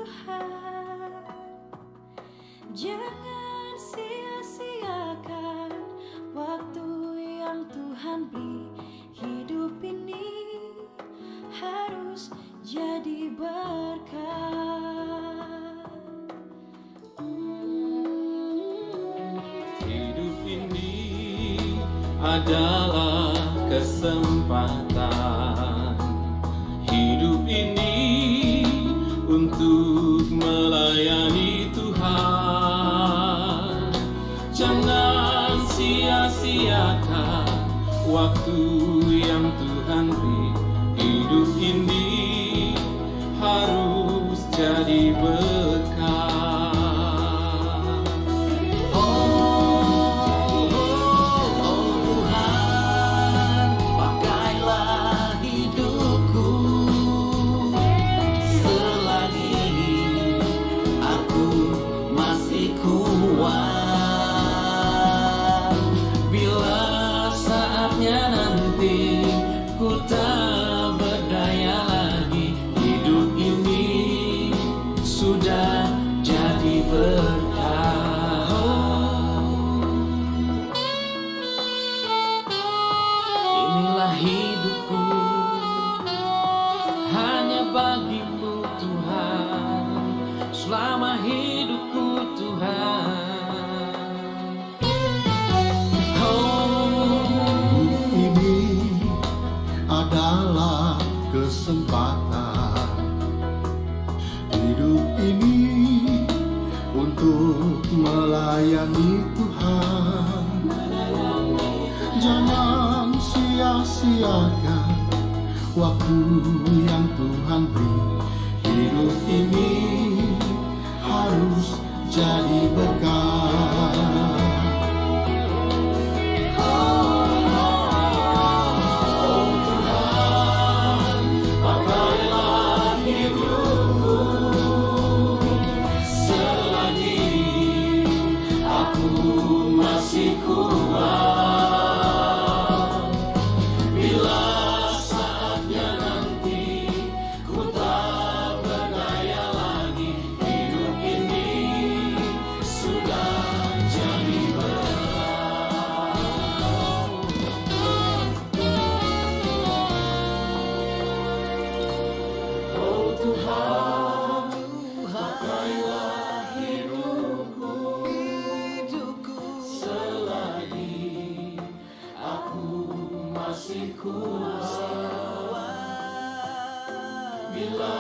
Tuhan. Jangan sia-siakan waktu yang Tuhan beri. Hidup ini harus jadi berkat. Hidup ini adalah kesempatan. Hidup ini untuk melayani Tuhan. Jangan sia-siakan waktu yang Tuhan beri. Hidup ini harus jadi berkat. Ku tak berdaya lagi. Hidup ini sudah jadi berkah. Inilah hidupku, hanya bagimu Tuhan. Selama hidupku Tuhan. Adalah kesempatan. Hidup ini untuk melayani Tuhan. Jangan sia-siakan waktu yang Tuhan beri. Hidup ini harus jadi berkat. Masih kuat. Bila saatnya nanti ku tak berdaya lagi. Hidup ini sudah jadi berat. Oh Tuhan, pakailah hidupku. Masih kuat. Bila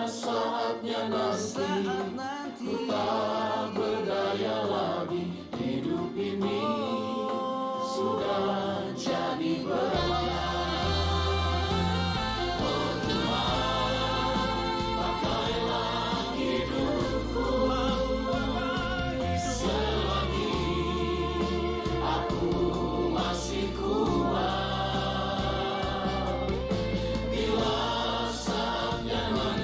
saatnya nanti ku tak berdaya lagi. Hidup ini sudah jadi berkat. Oh Tuhan, pakailah hidupku. Selagi aku masih kuat. Bila saatnya nanti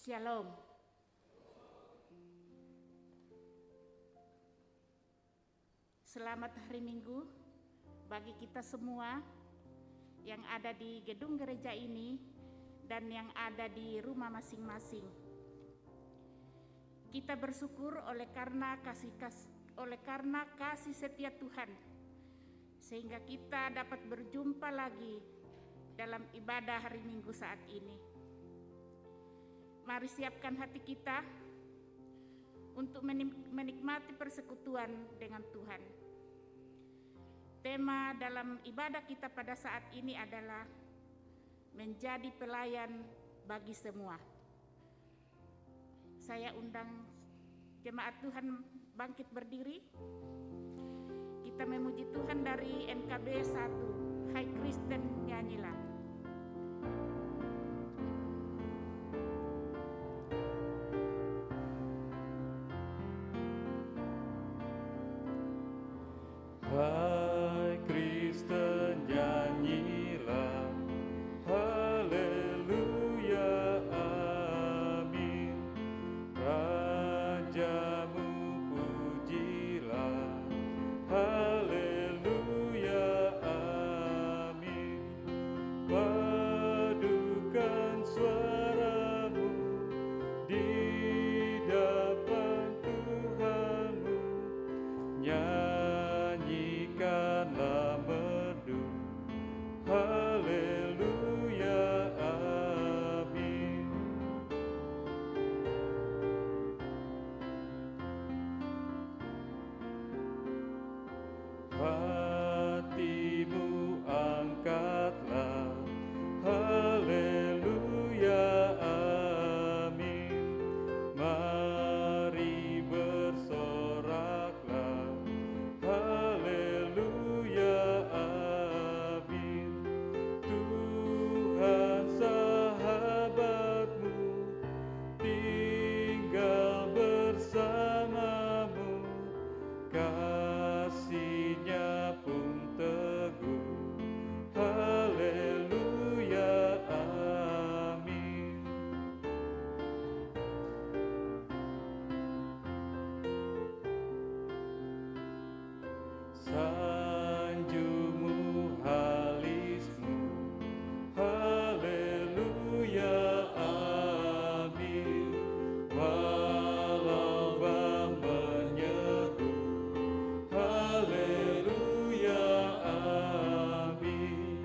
Shalom. Selamat hari Minggu bagi kita semua yang ada di gedung gereja ini dan yang ada di rumah masing-masing. Kita bersyukur oleh karena kasih setia Tuhan, sehingga kita dapat berjumpa lagi dalam ibadah hari Minggu saat ini. Mari siapkan hati kita untuk menikmati persekutuan dengan Tuhan. Tema dalam ibadah kita pada saat ini adalah menjadi pelayan bagi semua. Saya undang jemaat Tuhan bangkit berdiri. Kita memuji Tuhan dari NKB 1. Hai Kristen, nyanyilah. Hai Kristen, nyanyilah, haleluya, amin. Rajamu pujilah, haleluya, amin. Padukan suaramu di depan Tuhanmu, nyanyikanlah merdu, haleluya, amin. Hatimu angkatlah, haleluya, amin. Mari bersoraklah, haleluya, amin. Tuhan sahabatmu tinggal bersamamu, kasih-Nya pun teguh, haleluya, amin. Sanjungmu halismu, haleluya, amin. Walau menyeru, haleluya, amin.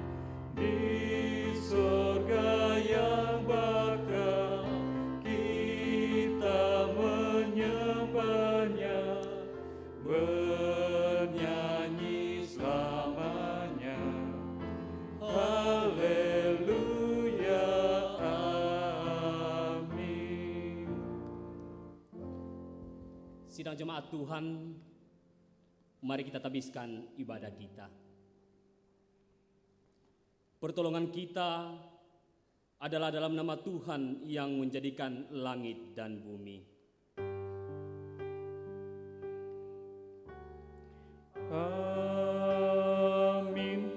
Di sorga yang bakal kita menyembah-Nya, bernyanyi selamanya, haleluya, amin. Sidang jemaat Tuhan, mari kita tabiskan ibadah kita. Pertolongan kita adalah dalam nama Tuhan yang menjadikan langit dan bumi. Amin.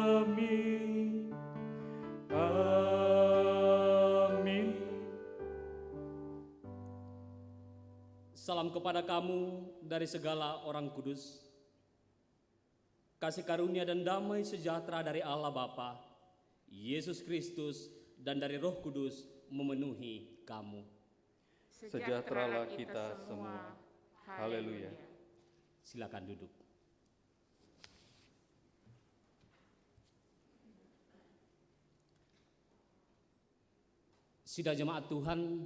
Amin. Amin. Salam kepada kamu dari segala orang kudus. Kasih karunia dan damai sejahtera dari Allah Bapa, Yesus Kristus, dan dari Roh Kudus memenuhi kamu. Sejahteralah kita semua. Haleluya. Silakan duduk. Sidang jemaat Tuhan,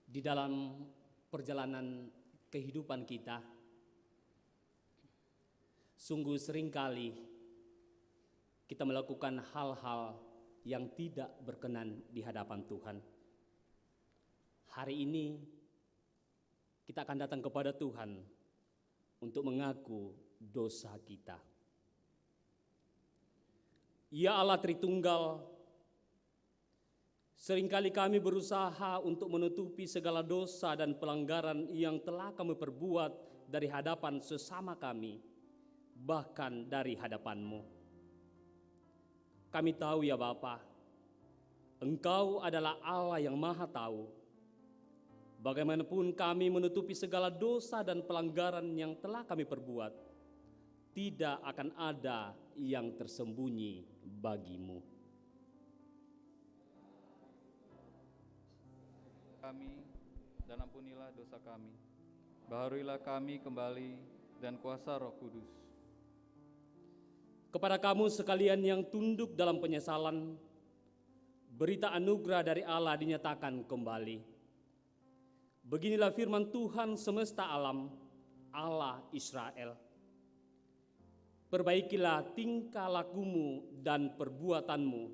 di dalam perjalanan kehidupan kita, sungguh seringkali kita melakukan hal-hal yang tidak berkenan di hadapan Tuhan. Hari ini kita akan datang kepada Tuhan untuk mengaku dosa kita. Ya Allah Tritunggal, seringkali kami berusaha untuk menutupi segala dosa dan pelanggaran yang telah kami perbuat dari hadapan sesama kami, bahkan dari hadapan-Mu. Kami tahu ya Bapa, Engkau adalah Allah yang Maha Tahu. Bagaimanapun kami menutupi segala dosa dan pelanggaran yang telah kami perbuat, tidak akan ada yang tersembunyi bagimu. Kami dan ampunilah dosa kami. Baharuilah kami kembali dan kuasa Roh Kudus. Kepada kamu sekalian yang tunduk dalam penyesalan, berita anugerah dari Allah dinyatakan kembali. Beginilah firman Tuhan semesta alam, Allah Israel. Perbaikilah tingkah lakumu dan perbuatanmu,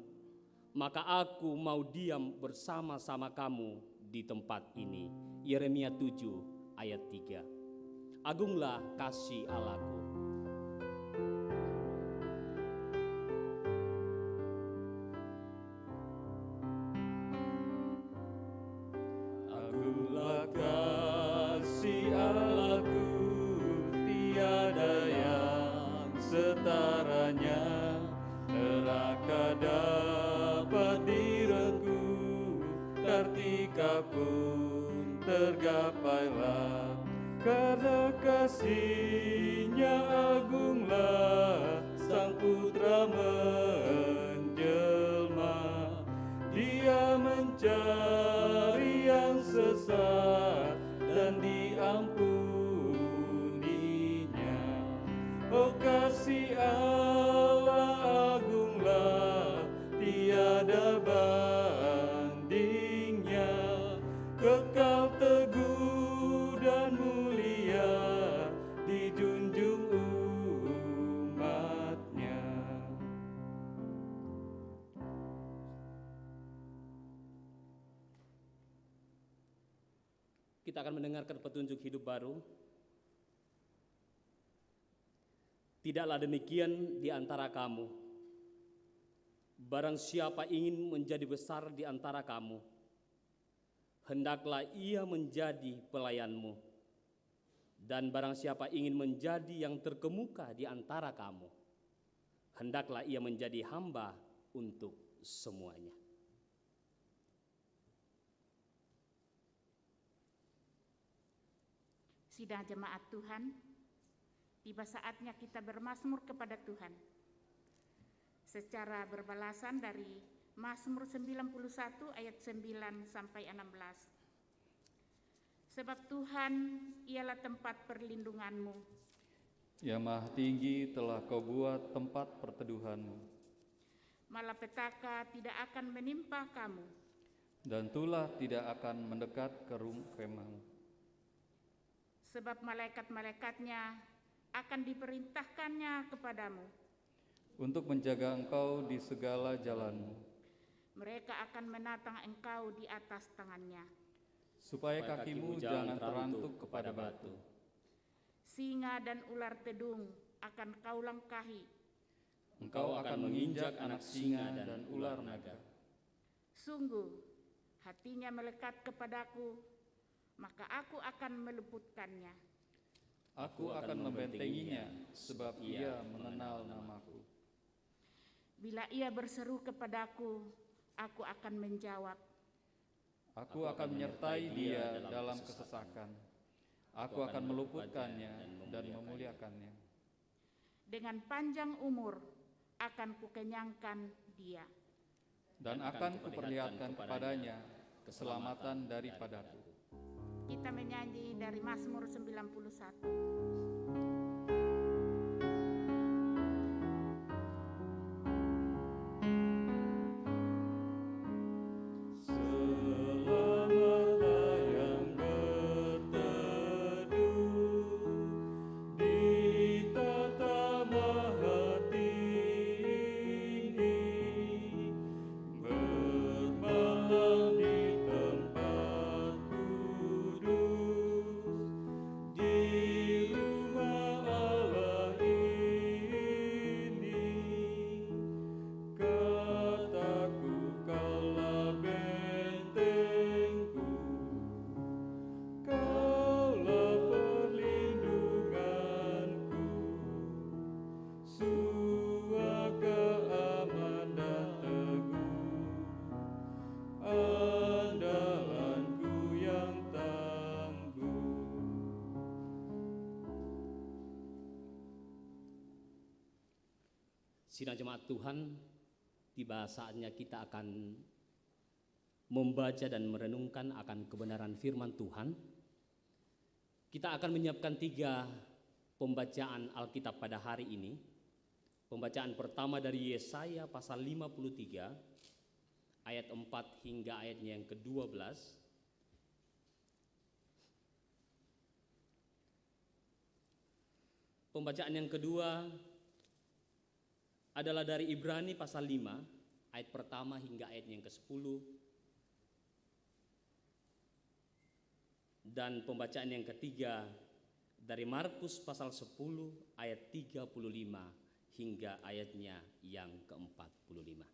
maka aku mau diam bersama-sama kamu di tempat ini. Yeremia 7 ayat 3. Agunglah kasih Allahku. Agunglah kasih Allahku, tiada yang setaranya. Neraka dapat direngkuh, kartika pun tergapailah. Karena kasih-Nya agunglah, Sang Putra menjelma. Dia mencari yang sesat dan diampuninya. Oh kasih Allah agunglah, tiada bandingnya. Kekal teguh dan mulia, dijunjung umat-Nya. Kita akan mendengarkan petunjuk hidup baru. Tidaklah demikian di antara kamu. Barang siapa ingin menjadi besar di antara kamu, hendaklah ia menjadi pelayanmu. Dan barang siapa ingin menjadi yang terkemuka di antara kamu, hendaklah ia menjadi hamba untuk semuanya. Sidang jemaat Tuhan, tiba saatnya kita bermazmur kepada Tuhan. Secara berbalasan dari Mazmur 91 ayat 9 sampai 16. Sebab Tuhan ialah tempat perlindunganmu. Yang Maha Tinggi telah Kau buat tempat perteduhanmu. Malapetaka tidak akan menimpa kamu. Dan tulah tidak akan mendekat ke kemahmu. Sebab malaikat-malaikatnya akan diperintahkannya kepadamu. Untuk menjaga engkau di segala jalanmu. Mereka akan menatang engkau di atas tangannya. Supaya kakimu jangan terantuk kepada batu. Singa dan ular tedung akan kau langkahi. Engkau akan menginjak anak singa dan ular naga. Sungguh, hatinya melekat kepadaku, maka aku akan meluputkannya. Aku akan membentenginya, sebab ia mengenal namaku. Bila ia berseru kepadaku, aku akan menjawab. Aku akan menyertai dia dalam kesesakan. Aku akan meluputkannya dan memuliakannya. Dengan panjang umur akan kukenyangkan dia. Dan akan kuperlihatkan kepadanya keselamatan daripadaku. Kita menyanyi dari Mazmur 91. Di Sidang jemaat Tuhan, tiba saatnya kita akan membaca dan merenungkan akan kebenaran firman Tuhan. Kita akan menyiapkan 3 pembacaan Alkitab pada hari ini. Pembacaan pertama dari Yesaya pasal 53 ayat 4 hingga ayatnya yang ke-12. Pembacaan yang kedua adalah dari Ibrani pasal 5 ayat pertama hingga ayat yang ke-10. Dan pembacaan yang ketiga dari Markus pasal 10 ayat 35 hingga ayatnya yang ke-45.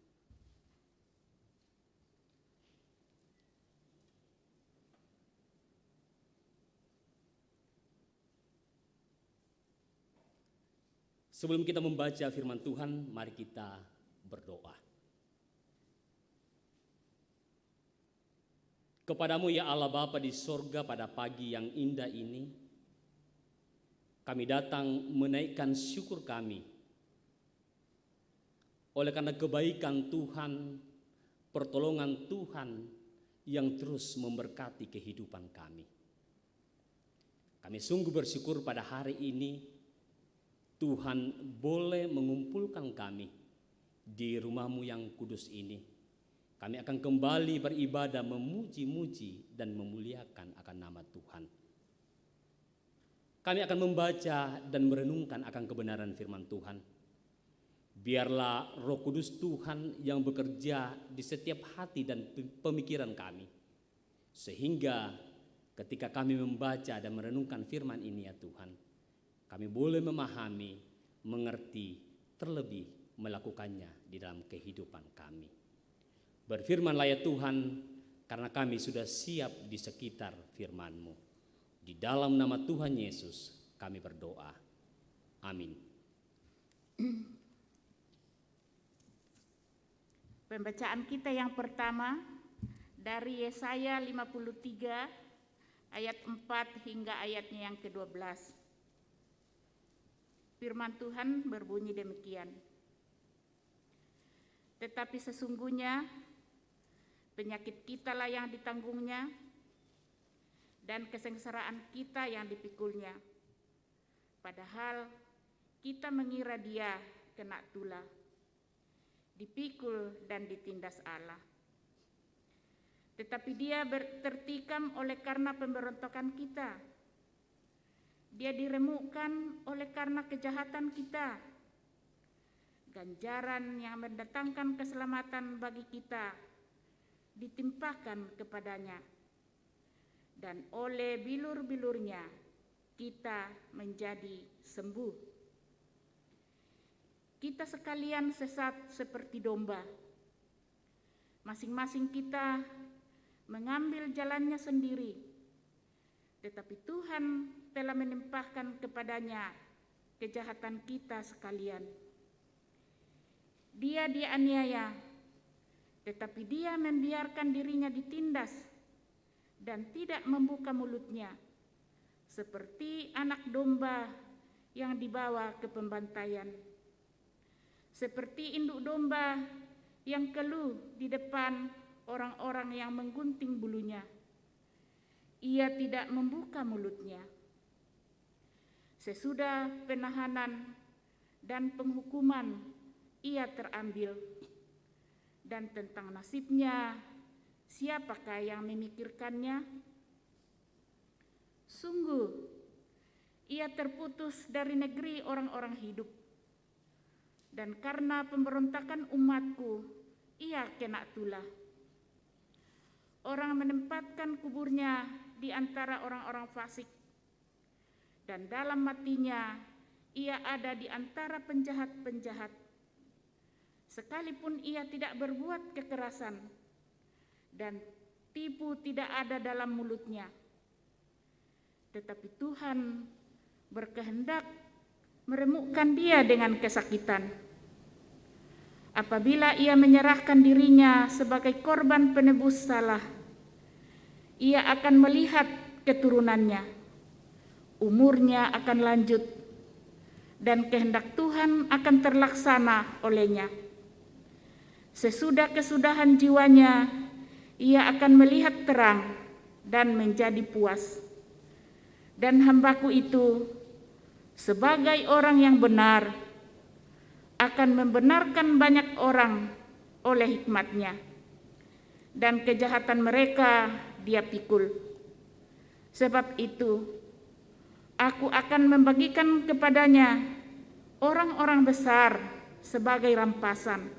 Sebelum kita membaca firman Tuhan, mari kita berdoa. Kepadamu ya Allah Bapa di sorga, pada pagi yang indah ini, kami datang menaikkan syukur kami oleh karena kebaikan Tuhan, pertolongan Tuhan yang terus memberkati kehidupan kami. Kami sungguh bersyukur pada hari ini Tuhan boleh mengumpulkan kami di rumah-Mu yang kudus ini. Kami akan kembali beribadah, memuji-muji dan memuliakan akan nama Tuhan. Kami akan membaca dan merenungkan akan kebenaran firman Tuhan. Biarlah Roh Kudus Tuhan yang bekerja di setiap hati dan pemikiran kami, sehingga ketika kami membaca dan merenungkan firman ini ya Tuhan, kami boleh memahami, mengerti, terlebih melakukannya di dalam kehidupan kami. Berfirmanlah ya Tuhan, karena kami sudah siap di sekitar firman-Mu. Di dalam nama Tuhan Yesus kami berdoa. Amin. Pembacaan kita yang pertama dari Yesaya 53 ayat 4 hingga ayatnya yang ke-12. Firman Tuhan berbunyi demikian. Tetapi sesungguhnya penyakit kitalah yang ditanggungnya dan kesengsaraan kita yang dipikulnya. Padahal kita mengira dia kena tulah, dipikul dan ditindas Allah. Tetapi dia tertikam oleh karena pemberontakan kita. Dia diremukkan oleh karena kejahatan kita. Ganjaran yang mendatangkan keselamatan bagi kita ditimpakan kepadanya. Dan oleh bilur-bilurnya kita menjadi sembuh. Kita sekalian sesat seperti domba. Masing-masing kita mengambil jalannya sendiri. Tetapi Tuhan telah menimpahkan kepadanya kejahatan kita sekalian. Dia dianiaya, tetapi dia membiarkan dirinya ditindas dan tidak membuka mulutnya, seperti anak domba yang dibawa ke pembantaian, seperti induk domba yang keluh di depan orang-orang yang menggunting bulunya. Ia tidak membuka mulutnya. Sesudah penahanan dan penghukuman ia terambil. Dan tentang nasibnya, siapakah yang memikirkannya? Sungguh, ia terputus dari negeri orang-orang hidup. Dan karena pemberontakan umatku, ia kena tulah. Orang menempatkan kuburnya di antara orang-orang fasik, dan dalam matinya ia ada di antara penjahat-penjahat. Sekalipun ia tidak berbuat kekerasan, dan tipu tidak ada dalam mulutnya. Tetapi Tuhan berkehendak meremukkan dia dengan kesakitan. Apabila ia menyerahkan dirinya sebagai korban penebus salah, ia akan melihat keturunannya. Umurnya akan lanjut, dan kehendak Tuhan akan terlaksana olehnya. Sesudah kesudahan jiwanya, ia akan melihat terang dan menjadi puas. Dan hambaku itu, sebagai orang yang benar, akan membenarkan banyak orang oleh hikmat-Nya, dan kejahatan mereka Dia pikul. Sebab itu, aku akan membagikan kepadanya orang-orang besar sebagai rampasan,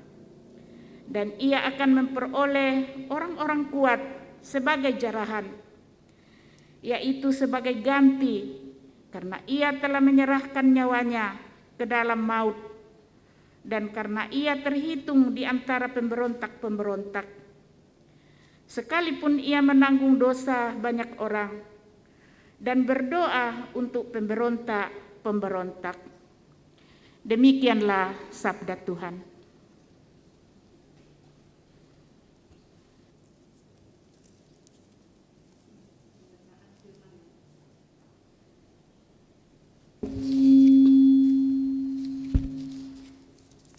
dan ia akan memperoleh orang-orang kuat sebagai jarahan, yaitu sebagai ganti, karena ia telah menyerahkan nyawanya ke dalam maut, dan karena ia terhitung di antara pemberontak-pemberontak. Sekalipun ia menanggung dosa banyak orang, dan berdoa untuk pemberontak-pemberontak. Demikianlah sabda Tuhan.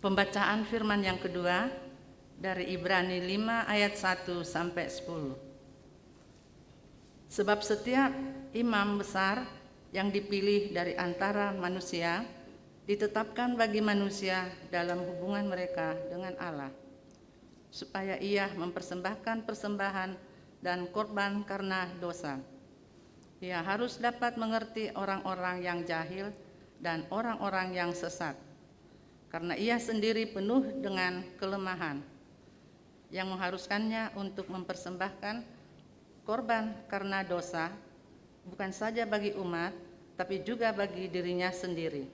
Pembacaan firman yang kedua dari Ibrani 5 ayat 1 sampai 10. Sebab setiap imam besar yang dipilih dari antara manusia ditetapkan bagi manusia dalam hubungan mereka dengan Allah, supaya ia mempersembahkan persembahan dan korban karena dosa. Ia harus dapat mengerti orang-orang yang jahil dan orang-orang yang sesat, karena ia sendiri penuh dengan kelemahan, yang mengharuskannya untuk mempersembahkan korban karena dosa, bukan saja bagi umat, tapi juga bagi dirinya sendiri.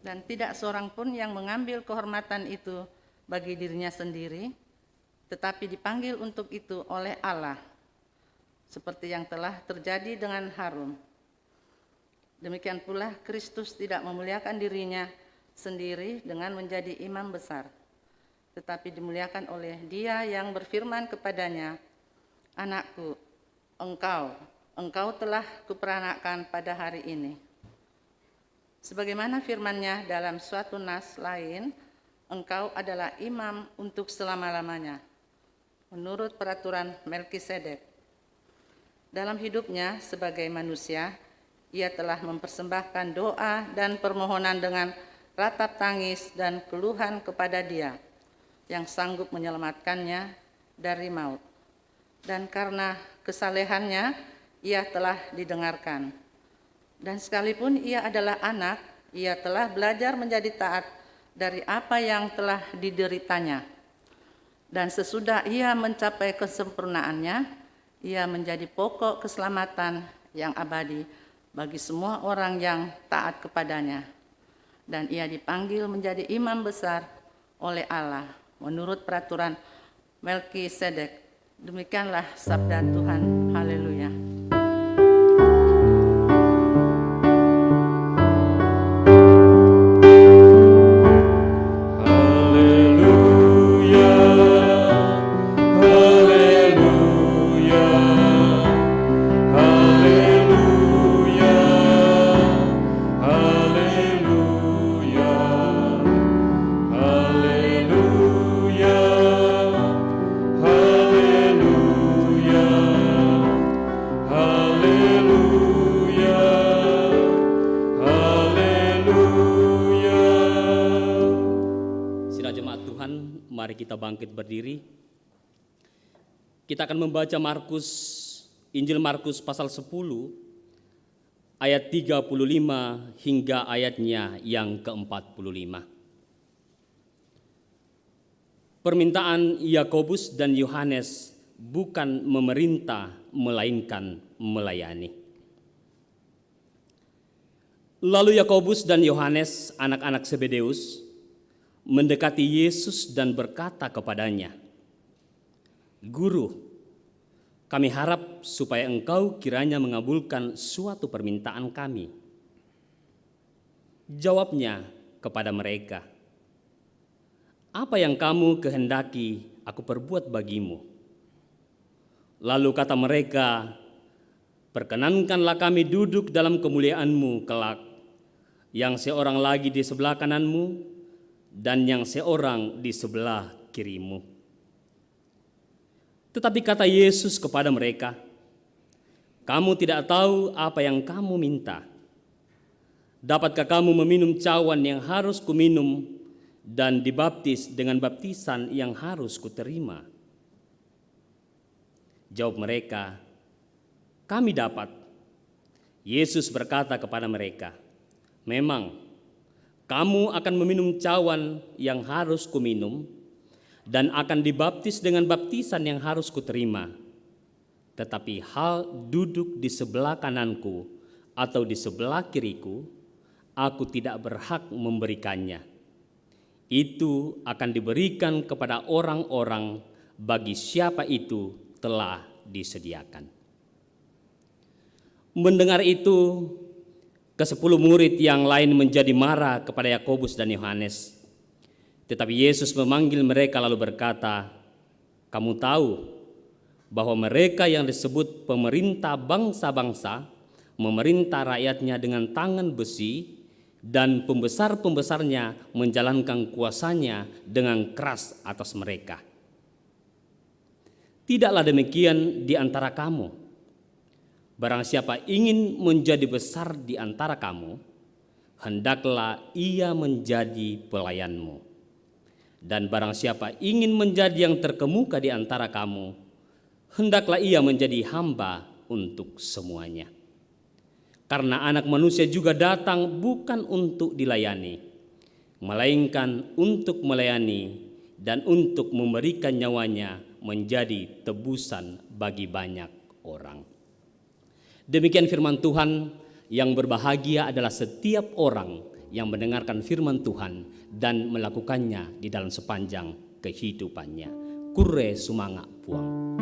Dan tidak seorang pun yang mengambil kehormatan itu bagi dirinya sendiri, tetapi dipanggil untuk itu oleh Allah, seperti yang telah terjadi dengan Harun. Demikian pula Kristus tidak memuliakan dirinya sendiri dengan menjadi imam besar, tetapi dimuliakan oleh Dia yang berfirman kepadanya, "Anakku, engkau telah kuperanakkan pada hari ini." Sebagaimana firman-Nya dalam suatu nas lain, engkau adalah imam untuk selama-lamanya, menurut peraturan Melkisedek. Dalam hidupnya sebagai manusia, ia telah mempersembahkan doa dan permohonan dengan ratap tangis dan keluhan kepada Dia yang sanggup menyelamatkannya dari maut. Dan karena kesalehannya, ia telah didengarkan. Dan sekalipun ia adalah anak, ia telah belajar menjadi taat dari apa yang telah dideritanya. Dan sesudah ia mencapai kesempurnaannya, ia menjadi pokok keselamatan yang abadi bagi semua orang yang taat kepadanya. Dan ia dipanggil menjadi imam besar oleh Allah menurut peraturan Melkisedek. Demikianlah sabda Tuhan. Haleluya. Mari kita bangkit berdiri. Kita akan membaca Injil Markus pasal 10 ayat 35 hingga ayatnya yang ke-45. Permintaan Yakobus dan Yohanes bukan memerintah melainkan melayani. Lalu Yakobus dan Yohanes, anak-anak Zebedeus, mendekati Yesus dan berkata kepadanya, "Guru, kami harap supaya Engkau kiranya mengabulkan suatu permintaan kami." Jawabnya kepada mereka, "Apa yang kamu kehendaki aku perbuat bagimu?" Lalu kata mereka, "Perkenankanlah kami duduk dalam kemuliaan-Mu kelak." yang seorang lagi di sebelah kananmu, dan yang seorang di sebelah kirimu. Tetapi kata Yesus kepada mereka, kamu tidak tahu apa yang kamu minta. Dapatkah kamu meminum cawan yang harus kuminum dan dibaptis dengan baptisan yang harus kuterima? Jawab mereka, kami dapat. Yesus berkata kepada mereka, memang kamu akan meminum cawan yang harus kuminum dan akan dibaptis dengan baptisan yang harus kuterima. Tetapi hal duduk di sebelah kananku atau di sebelah kiriku, aku tidak berhak memberikannya. Itu akan diberikan kepada orang-orang bagi siapa itu telah disediakan. Mendengar itu, ke-10 murid yang lain menjadi marah kepada Yakobus dan Yohanes. Tetapi Yesus memanggil mereka lalu berkata, kamu tahu bahwa mereka yang disebut pemerintah bangsa-bangsa memerintah rakyatnya dengan tangan besi, dan pembesar-pembesarnya menjalankan kuasanya dengan keras atas mereka. Tidaklah demikian di antara kamu. Barang siapa ingin menjadi besar di antara kamu, hendaklah ia menjadi pelayanmu. Dan barang siapa ingin menjadi yang terkemuka di antara kamu, hendaklah ia menjadi hamba untuk semuanya. Karena Anak Manusia juga datang bukan untuk dilayani, melainkan untuk melayani dan untuk memberikan nyawanya menjadi tebusan bagi banyak orang. Demikian firman Tuhan. Yang berbahagia adalah setiap orang yang mendengarkan firman Tuhan dan melakukannya di dalam sepanjang kehidupannya. Kure sumanga puang.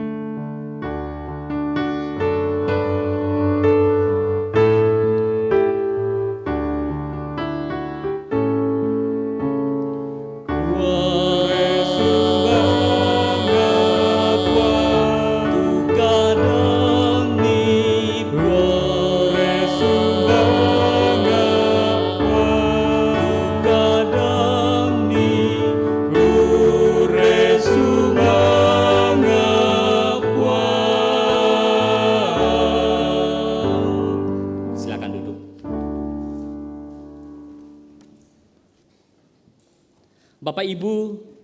Bapak Ibu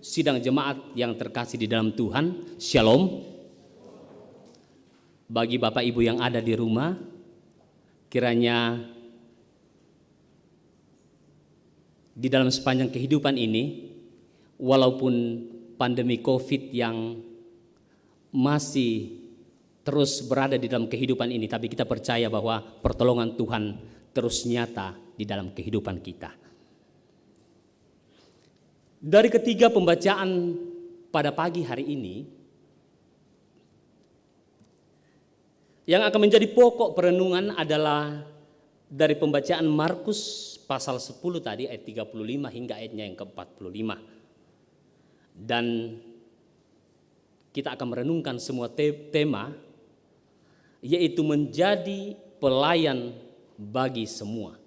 sidang jemaat yang terkasih di dalam Tuhan, Shalom. Bagi Bapak Ibu yang ada di rumah, kiranya di dalam sepanjang kehidupan ini, walaupun pandemi COVID yang masih terus berada di dalam kehidupan ini, tapi kita percaya bahwa pertolongan Tuhan terus nyata di dalam kehidupan kita. Dari ketiga pembacaan pada pagi hari ini, yang akan menjadi pokok perenungan adalah dari pembacaan Markus pasal 10 tadi ayat 35 hingga ayatnya yang ke-45. Dan kita akan merenungkan semua tema, yaitu menjadi pelayan bagi semua.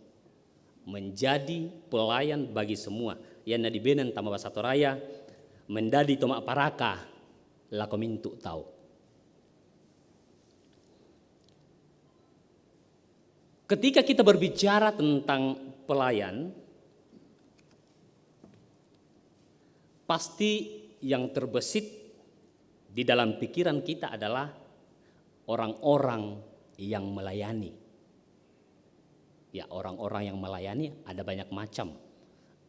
Menjadi pelayan bagi semua. Yana di benen tama bahasa Toraya, mendadi tomak paraka, lako mintu tahu. Ketika kita berbicara tentang pelayan, pasti yang terbesit di dalam pikiran kita adalah orang-orang yang melayani. Ya, orang-orang yang melayani ada banyak macam.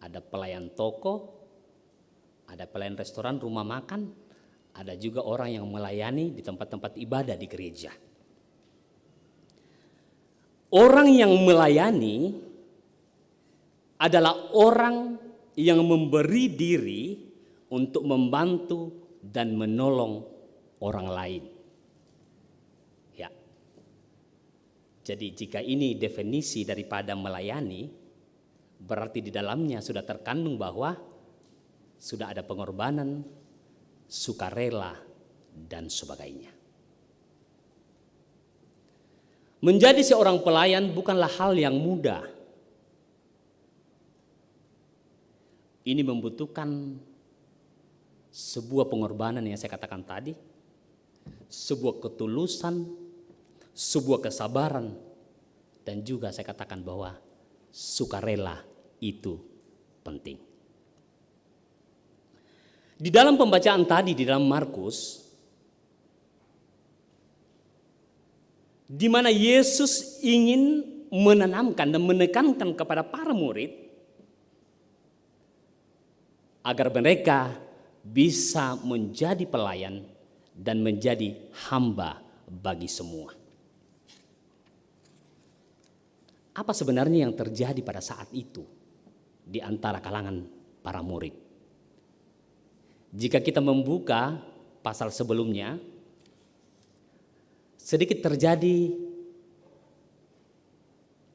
Ada pelayan toko, ada pelayan restoran, rumah makan, ada juga orang yang melayani di tempat-tempat ibadah di gereja. Orang yang melayani adalah orang yang memberi diri untuk membantu dan menolong orang lain. Ya. Jadi jika ini definisi daripada melayani, berarti di dalamnya sudah terkandung bahwa sudah ada pengorbanan, sukarela, dan sebagainya. Menjadi seorang pelayan bukanlah hal yang mudah. ini membutuhkan sebuah pengorbanan yang saya katakan tadi, sebuah ketulusan, sebuah kesabaran, dan juga saya katakan bahwa sukarela itu penting. Di dalam pembacaan tadi di dalam Markus, di mana Yesus ingin menanamkan dan menekankan kepada para murid agar mereka bisa menjadi pelayan dan menjadi hamba bagi semua. Apa sebenarnya yang terjadi pada saat itu di antara kalangan para murid? Jika kita membuka pasal sebelumnya, sedikit terjadi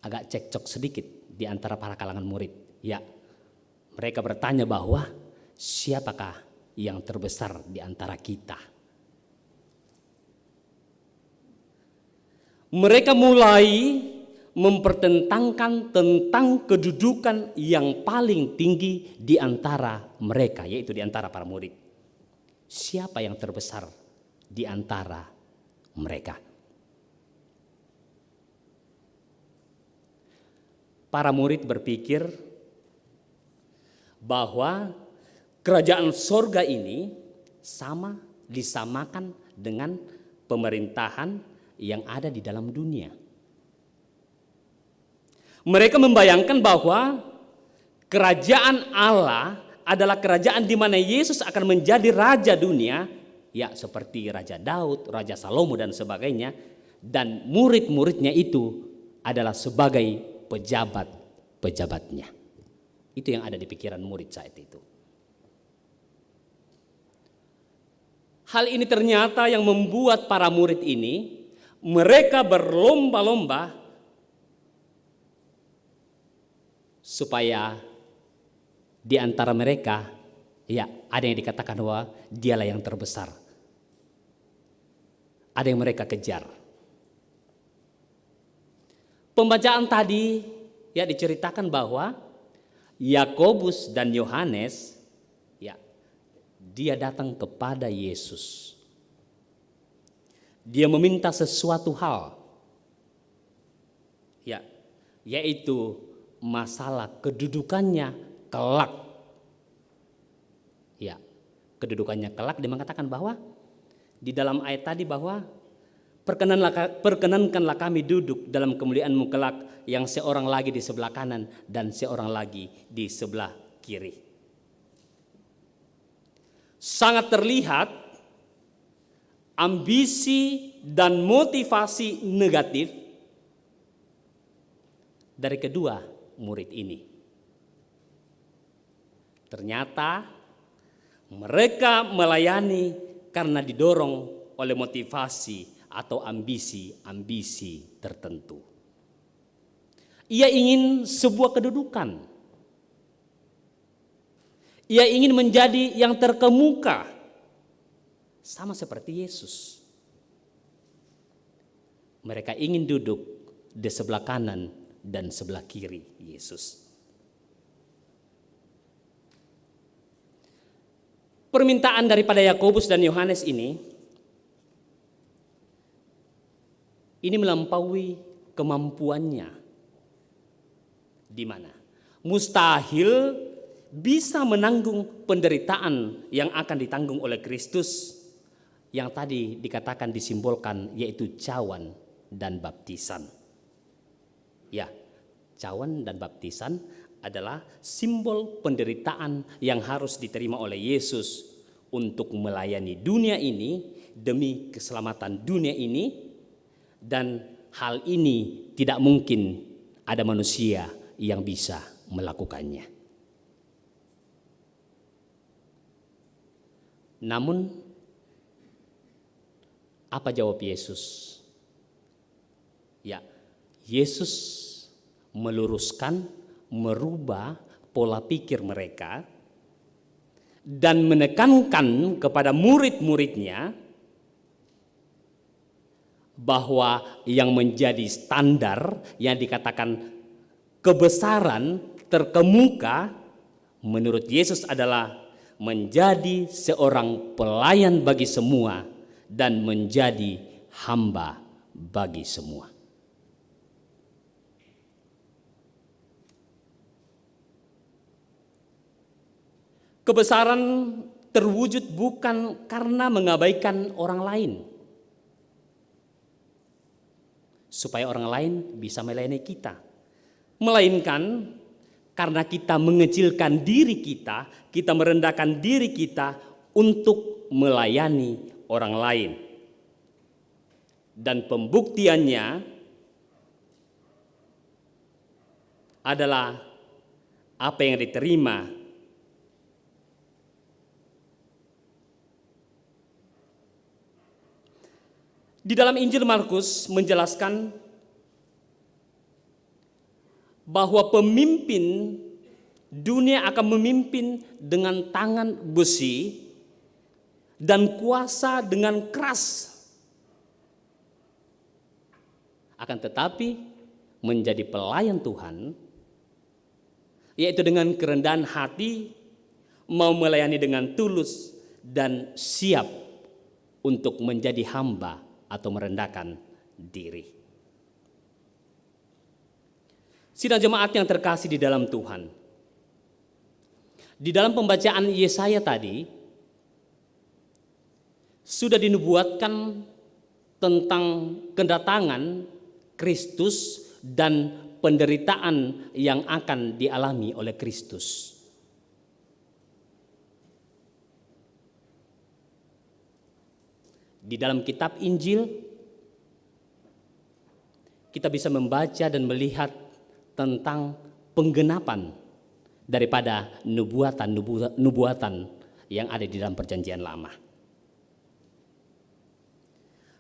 agak cekcok sedikit di antara para kalangan murid. Ya, mereka bertanya bahwa siapakah yang terbesar di antara kita? Mereka mulai mempertentangkan tentang kedudukan yang paling tinggi di antara mereka, yaitu di antara para murid. Siapa yang terbesar di antara mereka? Para murid berpikir bahwa kerajaan sorga ini disamakan dengan pemerintahan yang ada di dalam dunia. Mereka membayangkan bahwa kerajaan Allah adalah kerajaan di mana Yesus akan menjadi raja dunia, ya seperti Raja Daud, Raja Salomo dan sebagainya, dan murid-muridnya itu adalah sebagai pejabat-pejabatnya. Itu yang ada di pikiran murid saat itu. Hal ini ternyata yang membuat para murid ini, mereka berlomba-lomba supaya di antara mereka, ya ada yang dikatakan bahwa dialah yang terbesar. Ada yang mereka kejar. Pembacaan tadi ya diceritakan bahwa Yakobus dan Yohanes ya dia datang kepada Yesus. Dia meminta sesuatu hal, ya, yaitu masalah kedudukannya kelak. Ya, kedudukannya kelak. Dia mengatakan bahwa di dalam ayat tadi bahwa perkenankanlah kami duduk dalam kemuliaan-Mu kelak, yang seorang lagi di sebelah kanan dan seorang lagi di sebelah kiri. Sangat terlihat ambisi dan motivasi negatif dari kedua murid ini. Ternyata mereka melayani karena didorong oleh motivasi atau ambisi-ambisi tertentu. Ia ingin sebuah kedudukan. Ia ingin menjadi yang terkemuka. Sama seperti Yesus. Mereka ingin duduk di sebelah kanan dan sebelah kiri Yesus. Permintaan daripada Yakobus dan Yohanes ini melampaui kemampuannya. Di mana mustahil bisa menanggung penderitaan yang akan ditanggung oleh Kristus yang tadi dikatakan disimbolkan, yaitu cawan dan baptisan. Ya, cawan dan baptisan adalah simbol penderitaan yang harus diterima oleh Yesus untuk melayani dunia ini demi keselamatan dunia ini. Dan hal ini tidak mungkin ada manusia yang bisa melakukannya. Namun, apa jawab Yesus? Ya, Yesus meluruskan, merubah pola pikir mereka dan menekankan kepada murid-muridnya bahwa yang menjadi standar yang dikatakan kebesaran terkemuka menurut Yesus adalah menjadi seorang pelayan bagi semua dan menjadi hamba bagi semua. Kebesaran terwujud bukan karena mengabaikan orang lain, supaya orang lain bisa melayani kita, melainkan karena kita mengecilkan diri kita merendahkan diri kita untuk melayani orang lain. Dan pembuktiannya adalah apa yang diterima di dalam Injil Markus menjelaskan bahwa pemimpin dunia akan memimpin dengan tangan besi dan kuasa dengan keras. Akan tetapi menjadi pelayan Tuhan, yaitu dengan kerendahan hati, mau melayani dengan tulus dan siap untuk menjadi hamba atau merendahkan diri. Sidang jemaat yang terkasih di dalam Tuhan, di dalam pembacaan Yesaya tadi sudah dinubuatkan tentang kedatangan Kristus dan penderitaan yang akan dialami oleh Kristus. Di dalam kitab Injil kita bisa membaca dan melihat tentang penggenapan daripada nubuatan yang ada di dalam Perjanjian Lama.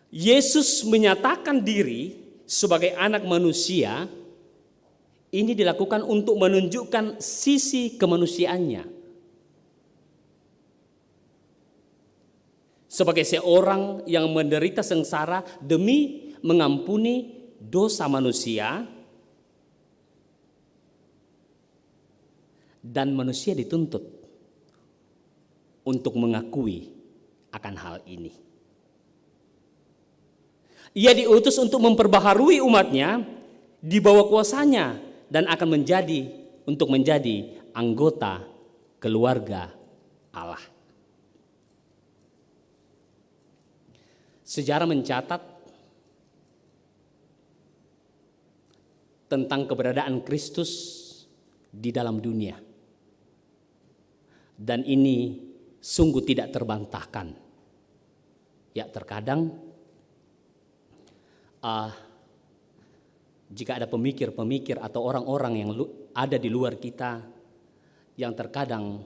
Yesus menyatakan diri sebagai anak manusia. Ini dilakukan untuk menunjukkan sisi kemanusiaannya. Sebagai seorang yang menderita sengsara demi mengampuni dosa manusia, dan manusia dituntut untuk mengakui akan hal ini. Ia diutus untuk memperbaharui umatnya di bawah kuasanya dan akan menjadi anggota keluarga Allah. Sejarah mencatat tentang keberadaan Kristus di dalam dunia. Dan ini sungguh tidak terbantahkan. Ya, terkadang jika ada pemikir-pemikir atau orang-orang yang ada di luar kita yang terkadang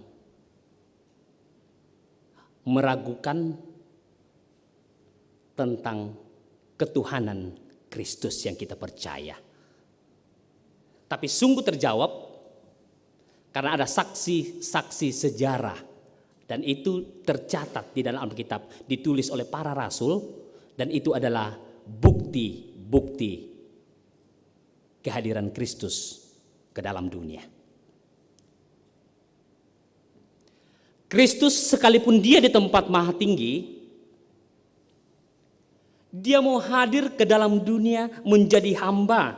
meragukan tentang ketuhanan Kristus yang kita percaya. Tapi sungguh terjawab karena ada saksi-saksi sejarah, dan itu tercatat di dalam Alkitab, ditulis oleh para rasul, dan itu adalah bukti-bukti kehadiran Kristus ke dalam dunia. Kristus sekalipun dia di tempat maha tinggi, dia mau hadir ke dalam dunia menjadi hamba.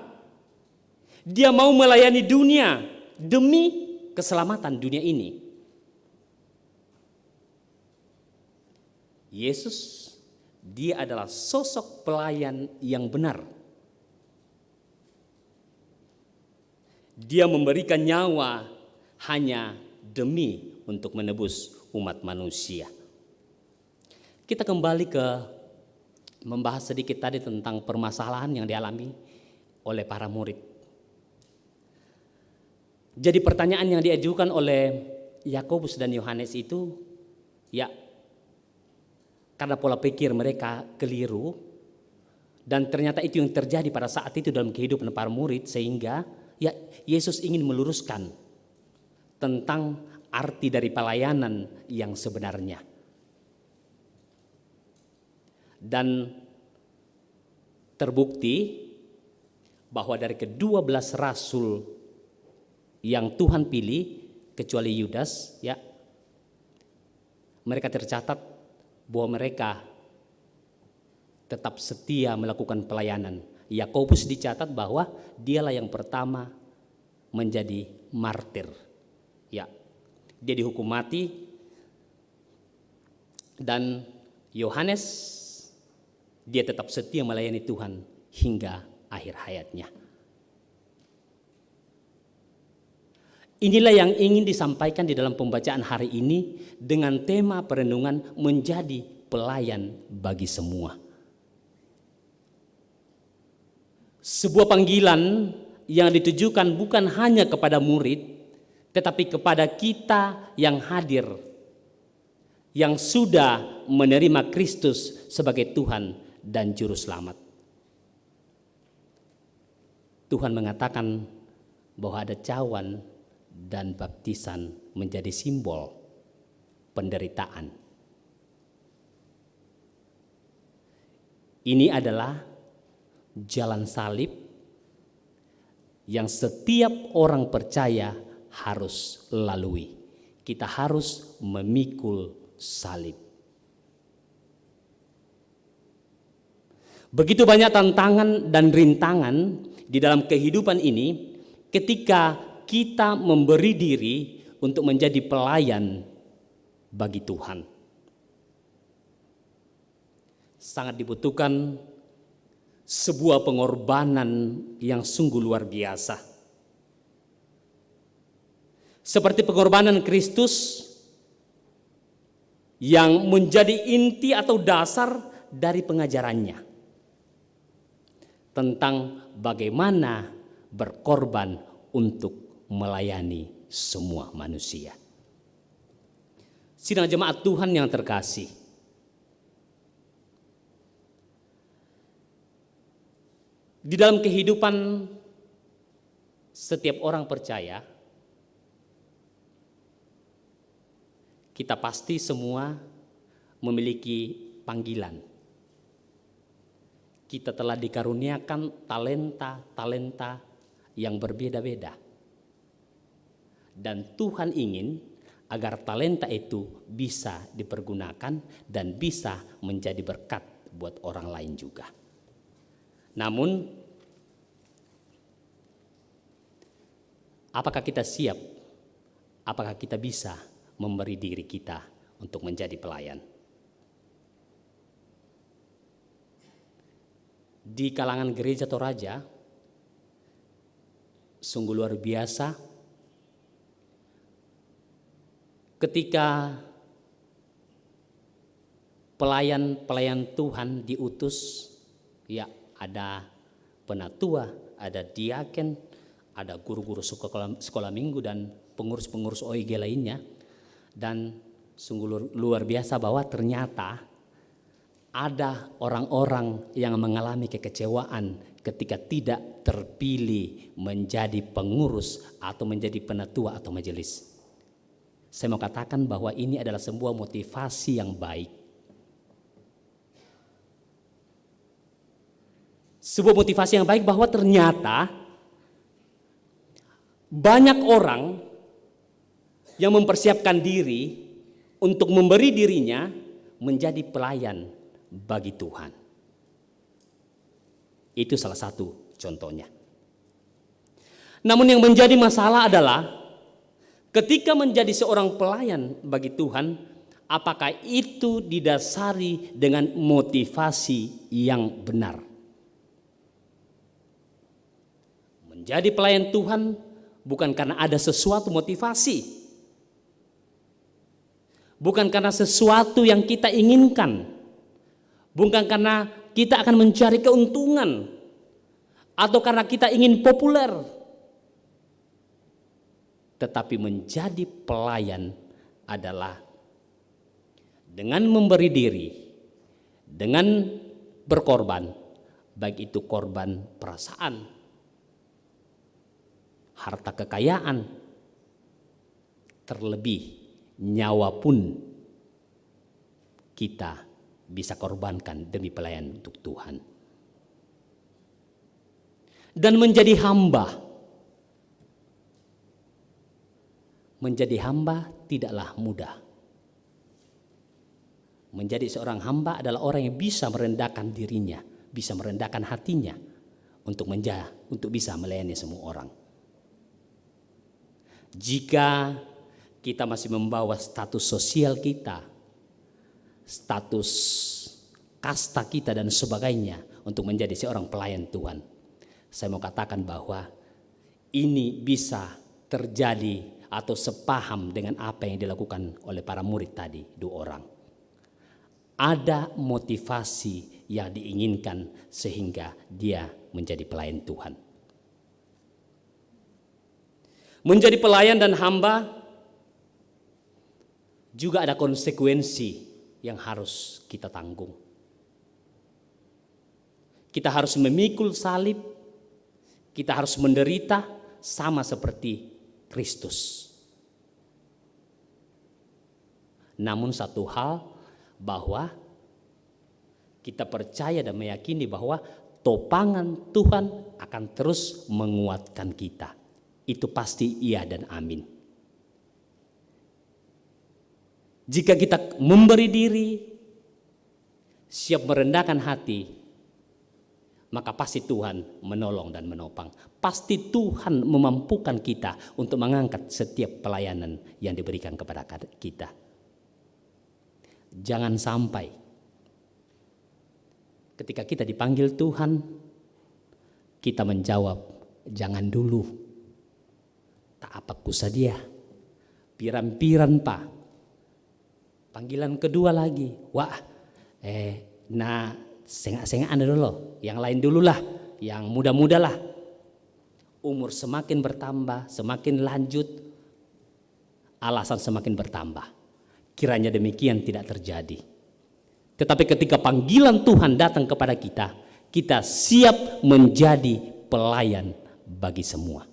Dia mau melayani dunia demi keselamatan dunia ini. Yesus, dia adalah sosok pelayan yang benar. Dia memberikan nyawa hanya demi untuk menebus umat manusia. Kita kembali ke membahas sedikit tadi tentang permasalahan yang dialami oleh para murid. Jadi pertanyaan yang diajukan oleh Yakobus dan Yohanes itu, ya, karena pola pikir mereka keliru, dan ternyata itu yang terjadi pada saat itu dalam kehidupan para murid, sehingga ya Yesus ingin meluruskan tentang arti dari pelayanan yang sebenarnya. Dan terbukti bahwa dari ke-12 rasul yang Tuhan pilih, kecuali Yudas, ya. Mereka tercatat bahwa mereka tetap setia melakukan pelayanan. Yakobus dicatat bahwa dialah yang pertama menjadi martir. Ya. Dia dihukum mati, dan Yohanes dia tetap setia melayani Tuhan hingga akhir hayatnya. Inilah yang ingin disampaikan di dalam pembacaan hari ini dengan tema perenungan menjadi pelayan bagi semua. Sebuah panggilan yang ditujukan bukan hanya kepada murid, tetapi kepada kita yang hadir, yang sudah menerima Kristus sebagai Tuhan dan Juru Selamat. Tuhan mengatakan bahwa ada cawan dan baptisan menjadi simbol penderitaan. Ini adalah jalan salib yang setiap orang percaya harus lalui. Kita harus memikul salib. Begitu banyak tantangan dan rintangan di dalam kehidupan ini ketika kita memberi diri untuk menjadi pelayan bagi Tuhan. Sangat dibutuhkan sebuah pengorbanan yang sungguh luar biasa. Seperti pengorbanan Kristus yang menjadi inti atau dasar dari pengajarannya tentang bagaimana berkorban untuk melayani semua manusia. Sidang jemaat Tuhan yang terkasih, di dalam kehidupan setiap orang percaya, kita pasti semua memiliki panggilan. Kita telah dikaruniakan talenta-talenta yang berbeda-beda. Dan Tuhan ingin agar talenta itu bisa dipergunakan dan bisa menjadi berkat buat orang lain juga. Namun, apakah kita siap? Apakah kita bisa memberi diri kita untuk menjadi pelayan? Di kalangan gereja Toraja, sungguh luar biasa ketika pelayan-pelayan Tuhan diutus, ya ada penatua, ada diaken, ada guru-guru sekolah minggu dan pengurus-pengurus OIG lainnya. Dan sungguh luar biasa bahwa ternyata ada orang-orang yang mengalami kekecewaan ketika tidak terpilih menjadi pengurus atau menjadi penatua atau majelis. Saya mau katakan bahwa ini adalah sebuah motivasi yang baik. Sebuah motivasi yang baik bahwa ternyata banyak orang yang mempersiapkan diri untuk memberi dirinya menjadi pelayan bagi Tuhan. Itu salah satu contohnya. Namun yang menjadi masalah adalah ketika menjadi seorang pelayan bagi Tuhan, apakah itu didasari dengan motivasi yang benar? Menjadi pelayan Tuhan bukan karena ada sesuatu motivasi. Bukan karena sesuatu yang kita inginkan. Bukan karena kita akan mencari keuntungan. Atau karena kita ingin populer. Tetapi menjadi pelayan adalah dengan memberi diri, dengan berkorban, baik itu korban perasaan, harta kekayaan, terlebih nyawa pun kita bisa korbankan demi pelayan untuk Tuhan. Dan menjadi hamba menjadi hamba tidaklah mudah. Menjadi seorang hamba adalah orang yang bisa merendahkan dirinya, bisa merendahkan hatinya untuk bisa melayani semua orang. Jika kita masih membawa status sosial kita, status kasta kita dan sebagainya untuk menjadi seorang pelayan Tuhan, saya mau katakan bahwa ini bisa terjadi atau sepaham dengan apa yang dilakukan oleh para murid tadi, 2 orang. Ada motivasi yang diinginkan sehingga dia menjadi pelayan Tuhan. Menjadi pelayan dan hamba juga ada konsekuensi yang harus kita tanggung. Kita harus memikul salib, kita harus menderita sama seperti Kristus. Namun satu hal, bahwa kita percaya dan meyakini bahwa topangan Tuhan akan terus menguatkan kita. Itu pasti iya dan amin. Jika kita memberi diri, siap merendahkan hati, maka pasti Tuhan menolong dan menopang. Pasti Tuhan memampukan kita untuk mengangkat setiap pelayanan yang diberikan kepada kita. Jangan sampai ketika kita dipanggil Tuhan, kita menjawab, jangan dulu. Tak apa kusadia, piran-piran Pak. Panggilan kedua lagi, wah, sengak-sengak Anda dulu, yang lain dululah, yang muda-muda lah. Umur semakin bertambah, semakin lanjut, alasan semakin bertambah. Kiranya demikian tidak terjadi. Tetapi ketika panggilan Tuhan datang kepada kita, kita siap menjadi pelayan bagi semua.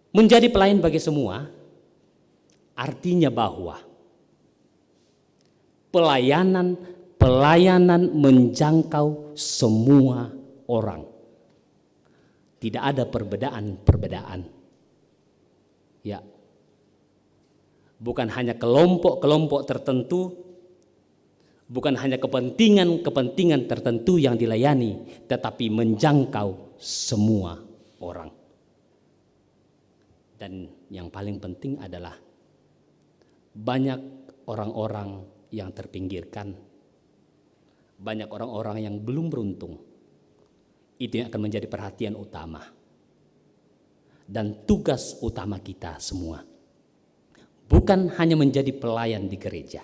Menjadi pelayan bagi semua artinya bahwa pelayanan menjangkau semua orang. Tidak ada perbedaan. Ya. Bukan hanya kelompok-kelompok tertentu, bukan hanya kepentingan tertentu yang dilayani, tetapi menjangkau semua orang. Dan yang paling penting adalah banyak orang-orang yang terpinggirkan, banyak orang-orang yang belum beruntung. Itu yang akan menjadi perhatian utama dan tugas utama kita semua. Bukan hanya menjadi pelayan di gereja.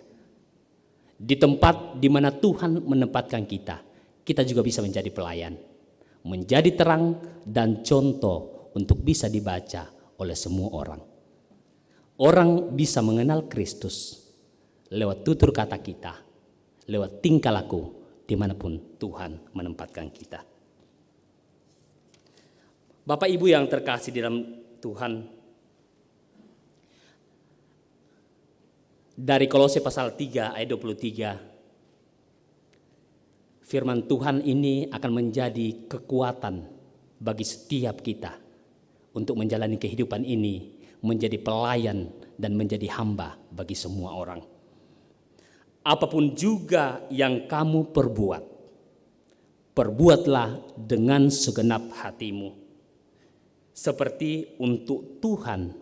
Di tempat di mana Tuhan menempatkan kita, kita juga bisa menjadi pelayan. Menjadi terang dan contoh untuk bisa dibaca oleh semua orang. Orang bisa mengenal Kristus lewat tutur kata kita, lewat tingkah laku dimanapun Tuhan menempatkan kita. Bapak Ibu yang terkasih di dalam Tuhan, dari Kolose pasal 3 ayat 23, firman Tuhan ini akan menjadi kekuatan bagi setiap kita untuk menjalani kehidupan ini, menjadi pelayan dan menjadi hamba bagi semua orang. Apapun juga yang kamu perbuatlah dengan segenap hatimu, seperti untuk Tuhan,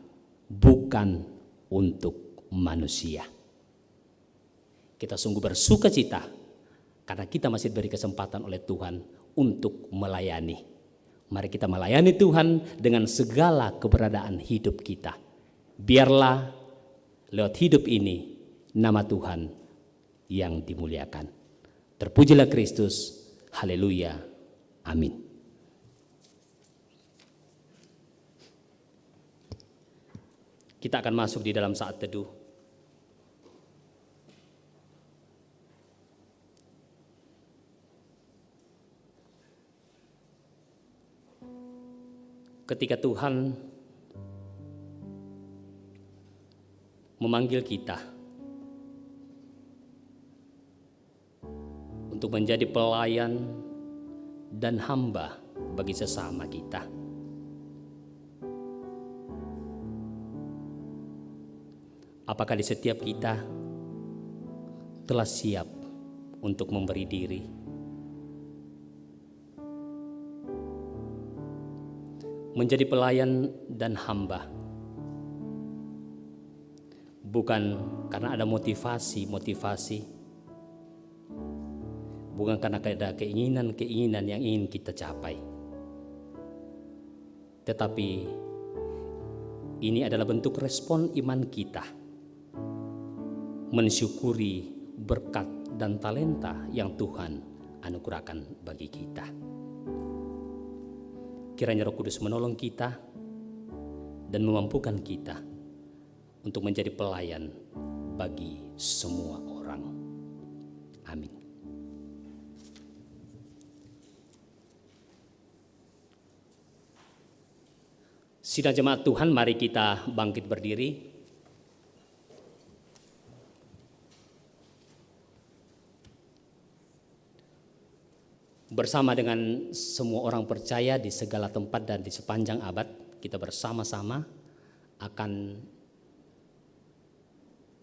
bukan untuk manusia. Kita sungguh bersuka cita karena kita masih diberi kesempatan oleh Tuhan untuk melayani. Mari kita melayani Tuhan dengan segala keberadaan hidup kita. Biarlah lewat hidup ini nama Tuhan yang dimuliakan. Terpujilah Kristus. Haleluya. Amin. Kita akan masuk di dalam saat teduh. Ketika Tuhan memanggil kita untuk menjadi pelayan dan hamba bagi sesama kita, Apakah di setiap kita telah siap untuk memberi diri? Menjadi pelayan dan hamba, bukan karena ada motivasi, bukan karena ada keinginan yang ingin kita capai, tetapi ini adalah bentuk respon iman kita, mensyukuri berkat dan talenta yang Tuhan anugerahkan bagi kita. Kiranya Roh Kudus menolong kita dan memampukan kita untuk menjadi pelayan bagi semua orang. Amin. Sidang jemaat Tuhan, mari kita bangkit berdiri. Bersama dengan semua orang percaya di segala tempat dan di sepanjang abad, kita bersama-sama akan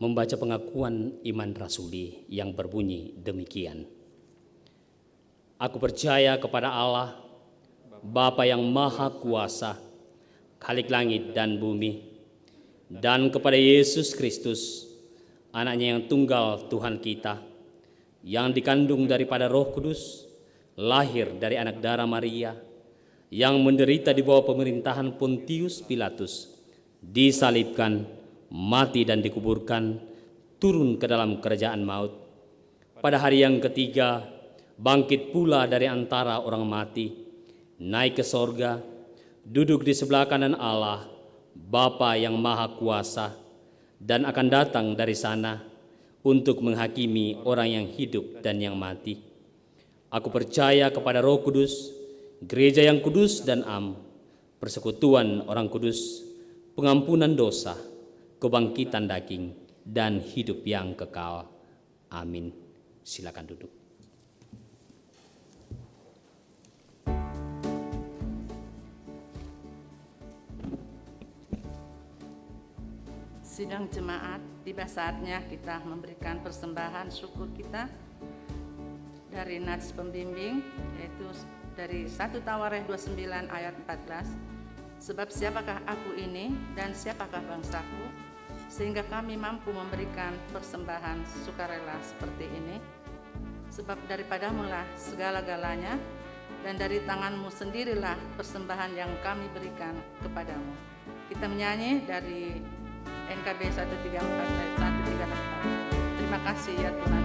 membaca pengakuan iman rasuli yang berbunyi demikian. Aku percaya kepada Allah, Bapa yang Maha Kuasa, Khalik langit dan bumi, dan kepada Yesus Kristus, Anaknya yang tunggal Tuhan kita, yang dikandung daripada Roh Kudus, lahir dari anak darah Maria, yang menderita di bawah pemerintahan Pontius Pilatus, disalibkan, mati dan dikuburkan, turun ke dalam kerajaan maut. Pada hari yang ketiga, bangkit pula dari antara orang mati, naik ke sorga, duduk di sebelah kanan Allah, Bapa yang Maha Kuasa, dan akan datang dari sana untuk menghakimi orang yang hidup dan yang mati. Aku percaya kepada Roh Kudus, gereja yang kudus dan am, persekutuan orang kudus, pengampunan dosa, kebangkitan daging, dan hidup yang kekal. Amin. Silakan duduk. Sidang jemaat, tiba saatnya kita memberikan persembahan syukur kita dari nats pembimbing, yaitu dari 1 Tawarikh 29 ayat 14. Sebab siapakah aku ini dan siapakah bangsaku, sehingga kami mampu memberikan persembahan sukarela seperti ini. Sebab daripadamulah segala-galanya, dan dari tanganmu sendirilah persembahan yang kami berikan kepadamu. Kita menyanyi dari NKB 134 ayat 134. Terima kasih ya Tuhan.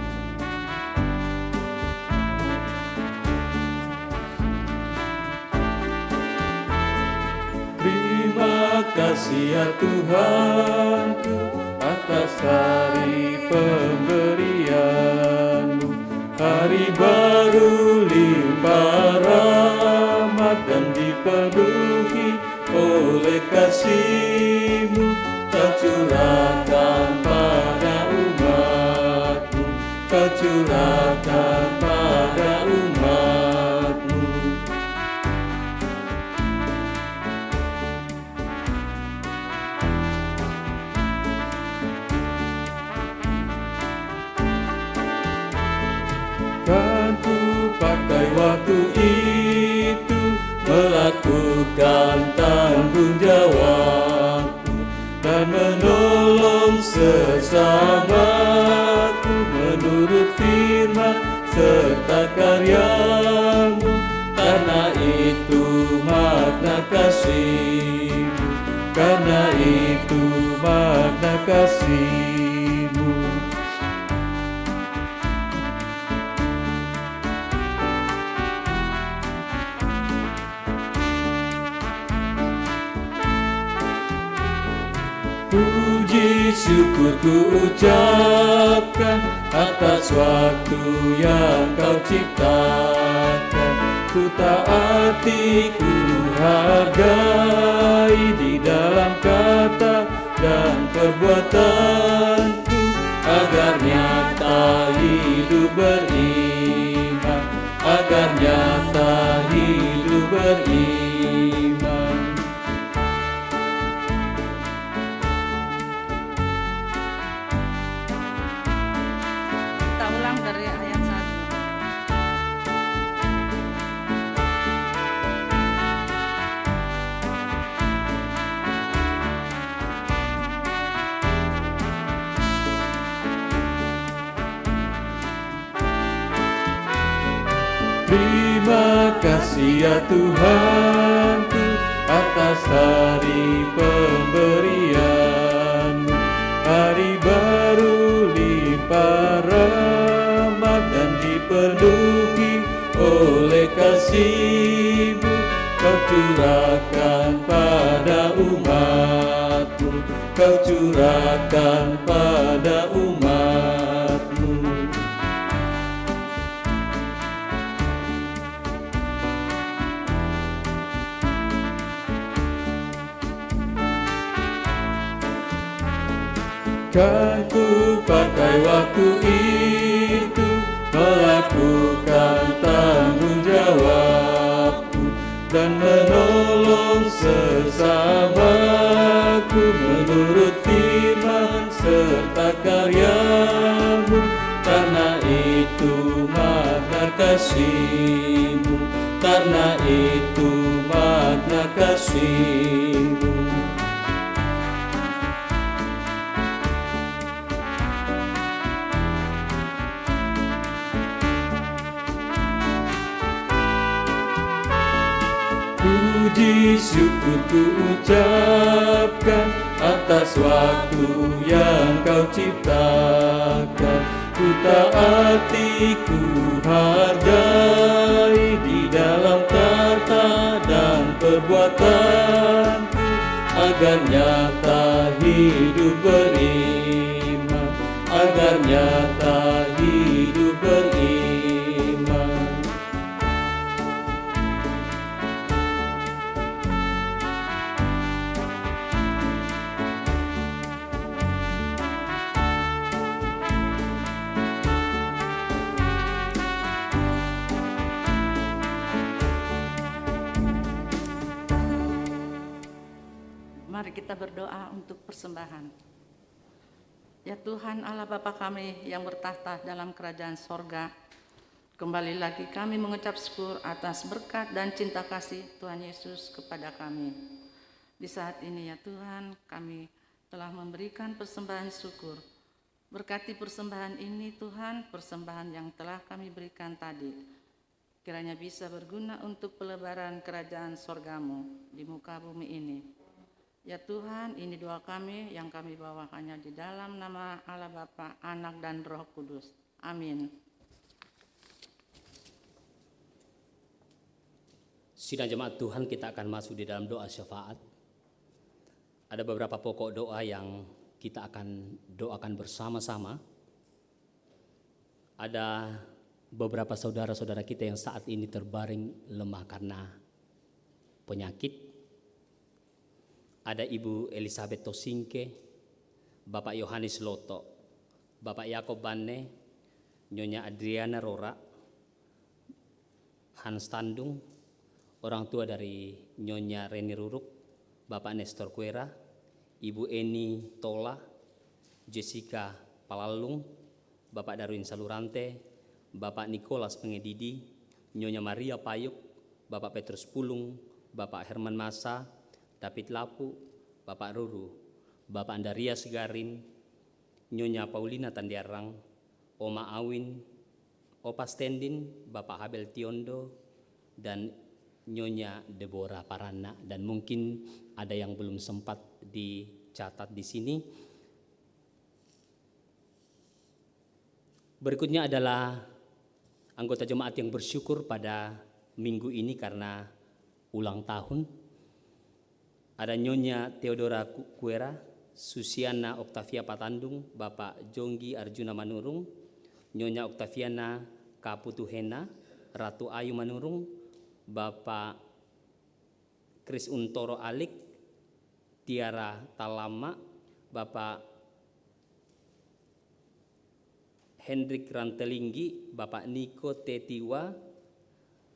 Terima kasih ya Tuhanku atas hari pemberian-Mu, hari baru limpah rahmat dan dipenuhi oleh kasih-Mu. Kau curahkan pada umat-Mu, Kau curahkan pada umat-Mu. Kan ku pakai waktu itu melakukan tanggung jawabku dan menolong sesamaku menurut firman serta karya-Mu. Karena itu makna kasih-Mu, karena itu makna kasih-Mu. Puji syukur ku ucapkan atas waktu yang Kau ciptakan. Ku taati, ku hargai di dalam kata dan perbuatanku, agar nyata hidup beriman, agar nyata hidup beriman. Terima kasih ya Tuhanku atas hari pemberian, hari baru limpah rahmat dan dipenuhi oleh kasih-Mu. Kau curahkan pada umat-Mu, Kau curahkan pada umat-Mu. Kan ku pakai waktu itu melakukan tanggung jawabku dan menolong sesamaku menurut firman serta karya-Mu. Karena itu makna kasih-Mu, karena itu makna kasih-Mu. Puji syukur ku ucapkan atas waktu yang Kau ciptakan. Ku taati, ku hargai di dalam kata dan perbuatanku, agar nyata hidup beriman, agar nyata hidup beriman. Mari kita berdoa untuk persembahan. Ya Tuhan Allah Bapa kami yang bertahta dalam kerajaan sorga, kembali lagi kami mengucap syukur atas berkat dan cinta kasih Tuhan Yesus kepada kami. Di saat ini ya Tuhan, kami telah memberikan persembahan syukur. Berkati persembahan ini Tuhan, persembahan yang telah kami berikan tadi, kiranya bisa berguna untuk pelebaran kerajaan sorga-Mu di muka bumi ini. Ya Tuhan, ini doa kami yang kami bawa hanya di dalam nama Allah Bapa, Anak dan Roh Kudus. Amin. Sidang jemaat Tuhan, kita akan masuk di dalam doa syafaat. Ada beberapa pokok doa yang kita akan doakan bersama-sama. Ada beberapa saudara-saudara kita yang saat ini terbaring lemah karena penyakit. Ada Ibu Elizabeth Tosingke, Bapak Yohanes Loto, Bapak Yakob Banne, Nyonya Adriana Rora, Hans Tandung, orang tua dari Nyonya Reni Ruruk, Bapak Nestor Kuera, Ibu Eni Tola, Jessica Palalung, Bapak Darwin Salurante, Bapak Nicholas Pengedidi, Nyonya Maria Payuk, Bapak Petrus Pulung, Bapak Herman Masa, David Lapu, Bapak Ruru, Bapak Andaria Segarin, Nyonya Paulina Tandiarang, Oma Awin, Opa Stendin, Bapak Habel Tiondo, dan Nyonya Deborah Parana. Dan mungkin ada yang belum sempat dicatat di sini. Berikutnya adalah anggota jemaat yang bersyukur pada minggu ini karena ulang tahun. Ada Nyonya Theodora Kuera, Susiana Octavia Patandung, Bapak Jonggi Arjuna Manurung, Nyonya Octaviana Kaputuhena, Ratu Ayu Manurung, Bapak Kris Untoro Alik, Tiara Talama, Bapak Hendrik Rantelinggi, Bapak Niko Tetiwa,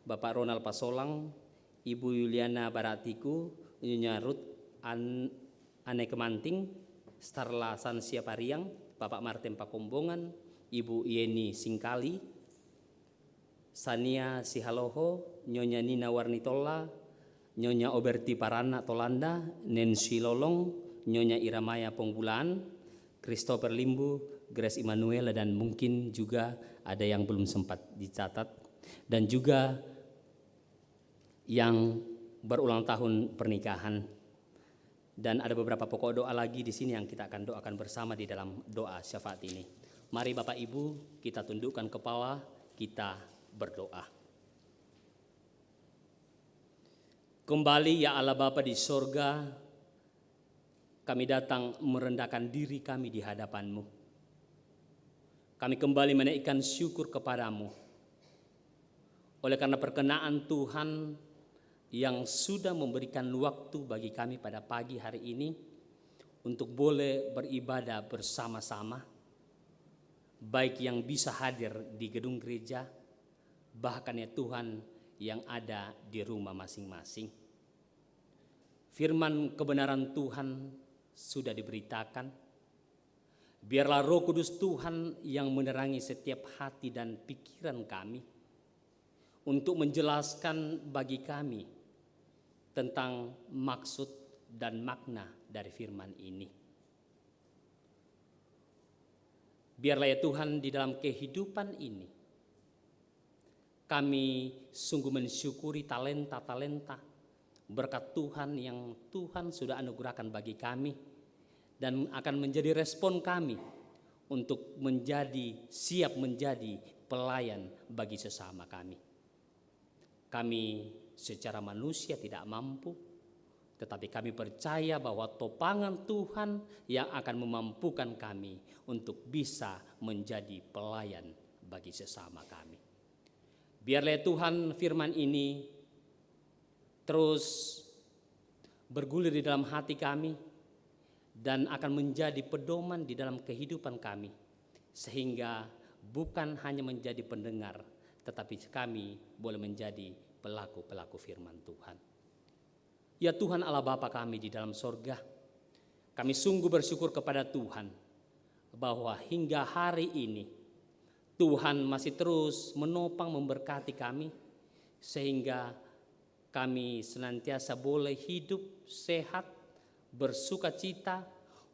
Bapak Ronald Pasolang, Ibu Yuliana Baratiku, Nyonya Ruth Ane Kemanting, Starla Sansia Pariang, Bapak Martin Pakombongan, Ibu Yeni Singkali, Sania Sihaloho, Nyonya Nina Warnitola, Nyonya Oberti Parana Tolanda, Nancy Lolong, Nyonya Iramaya Pongbulan, Christopher Limbu, Grace Immanuel, dan mungkin juga ada yang belum sempat dicatat. dan juga yang berulang tahun pernikahan. Dan ada beberapa pokok doa lagi di sini yang kita akan doakan bersama di dalam doa syafaat ini. Mari Bapak Ibu, kita tundukkan kepala, kita berdoa. Kembali ya Allah Bapa di sorga, kami datang merendahkan diri kami di hadapan-Mu. Kami kembali menaikkan syukur kepadamu. Oleh karena perkenaan Tuhan yang sudah memberikan waktu bagi kami pada pagi hari ini untuk boleh beribadah bersama-sama, baik yang bisa hadir di gedung gereja, bahkan ya Tuhan yang ada di rumah masing-masing. Firman kebenaran Tuhan sudah diberitakan. Biarlah Roh Kudus Tuhan yang menerangi setiap hati dan pikiran kami untuk menjelaskan bagi kami tentang maksud dan makna dari firman ini. Biarlah ya Tuhan di dalam kehidupan ini kami sungguh mensyukuri talenta-talenta berkat Tuhan yang Tuhan sudah anugerahkan bagi kami, dan akan menjadi respon kami untuk siap menjadi pelayan bagi sesama kami. Kami secara manusia tidak mampu, tetapi kami percaya bahwa topangan Tuhan yang akan memampukan kami untuk bisa menjadi pelayan bagi sesama kami. Biarlah Tuhan firman ini terus bergulir di dalam hati kami dan akan menjadi pedoman di dalam kehidupan kami, sehingga bukan hanya menjadi pendengar, tetapi kami boleh menjadi pelaku-pelaku firman Tuhan. Ya Tuhan Allah Bapa kami di dalam sorga, kami sungguh bersyukur kepada Tuhan bahwa hingga hari ini Tuhan masih terus menopang memberkati kami, sehingga kami senantiasa boleh hidup sehat, bersuka cita,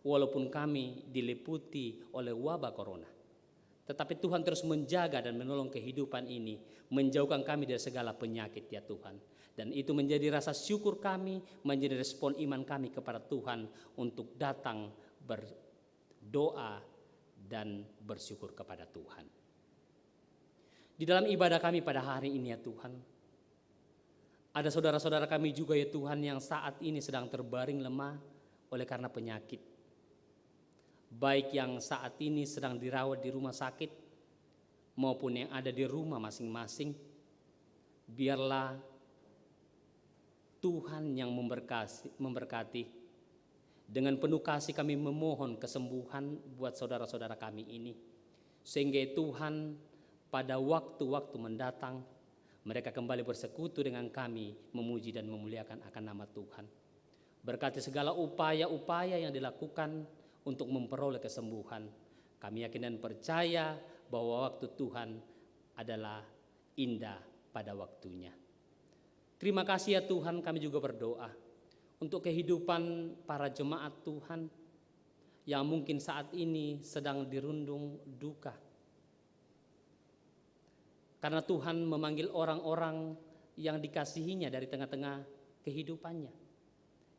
walaupun kami diliputi oleh wabah corona. Tetapi Tuhan terus menjaga dan menolong kehidupan ini, menjauhkan kami dari segala penyakit ya Tuhan. Dan itu menjadi rasa syukur kami, menjadi respon iman kami kepada Tuhan untuk datang berdoa dan bersyukur kepada Tuhan. Di dalam ibadah kami pada hari ini ya Tuhan, ada saudara-saudara kami juga ya Tuhan yang saat ini sedang terbaring lemah oleh karena penyakit. Baik yang saat ini sedang dirawat di rumah sakit maupun yang ada di rumah masing-masing. Biarlah Tuhan yang memberkati. Dengan penuh kasih kami memohon kesembuhan buat saudara-saudara kami ini. Sehingga Tuhan pada waktu-waktu mendatang mereka kembali bersekutu dengan kami, memuji dan memuliakan akan nama Tuhan. Berkati segala upaya-upaya yang dilakukan untuk memperoleh kesembuhan. Kami yakin dan percaya bahwa waktu Tuhan adalah indah pada waktunya. Terima kasih ya Tuhan, kami juga berdoa untuk kehidupan para jemaat Tuhan yang mungkin saat ini sedang dirundung duka. Karena Tuhan memanggil orang-orang yang dikasihinya dari tengah-tengah kehidupannya.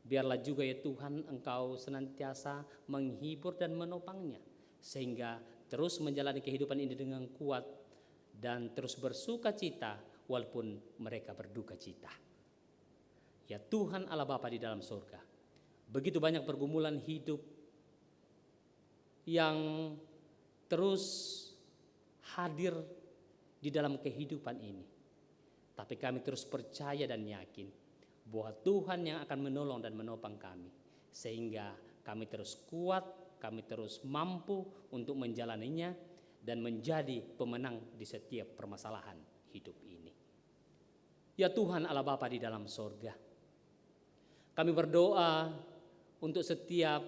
Biarlah juga ya Tuhan Engkau senantiasa menghibur dan menopangnya, sehingga terus menjalani kehidupan ini dengan kuat dan terus bersuka cita walaupun mereka berduka cita. Ya Tuhan Allah Bapa di dalam surga, begitu banyak pergumulan hidup yang terus hadir di dalam kehidupan ini. Tapi kami terus percaya dan yakin bahwa Tuhan yang akan menolong dan menopang kami, sehingga kami terus kuat, kami terus mampu untuk menjalaninya dan menjadi pemenang di setiap permasalahan hidup ini. Ya Tuhan Allah Bapa di dalam sorga, kami berdoa untuk setiap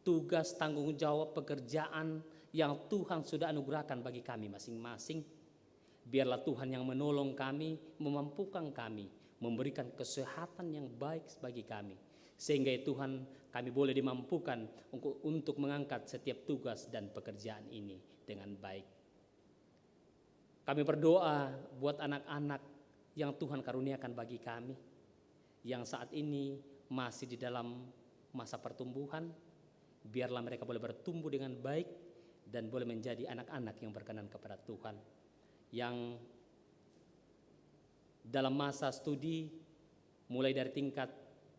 tugas, tanggung jawab, pekerjaan yang Tuhan sudah anugerahkan bagi kami masing-masing. Biarlah Tuhan yang menolong kami, memampukan kami, memberikan kesehatan yang baik bagi kami, sehingga Tuhan kami boleh dimampukan untuk mengangkat setiap tugas dan pekerjaan ini dengan baik. Kami berdoa buat anak-anak yang Tuhan karuniakan bagi kami, yang saat ini masih di dalam masa pertumbuhan. Biarlah mereka boleh bertumbuh dengan baik dan boleh menjadi anak-anak yang berkenan kepada Tuhan. Yang dalam masa studi, mulai dari tingkat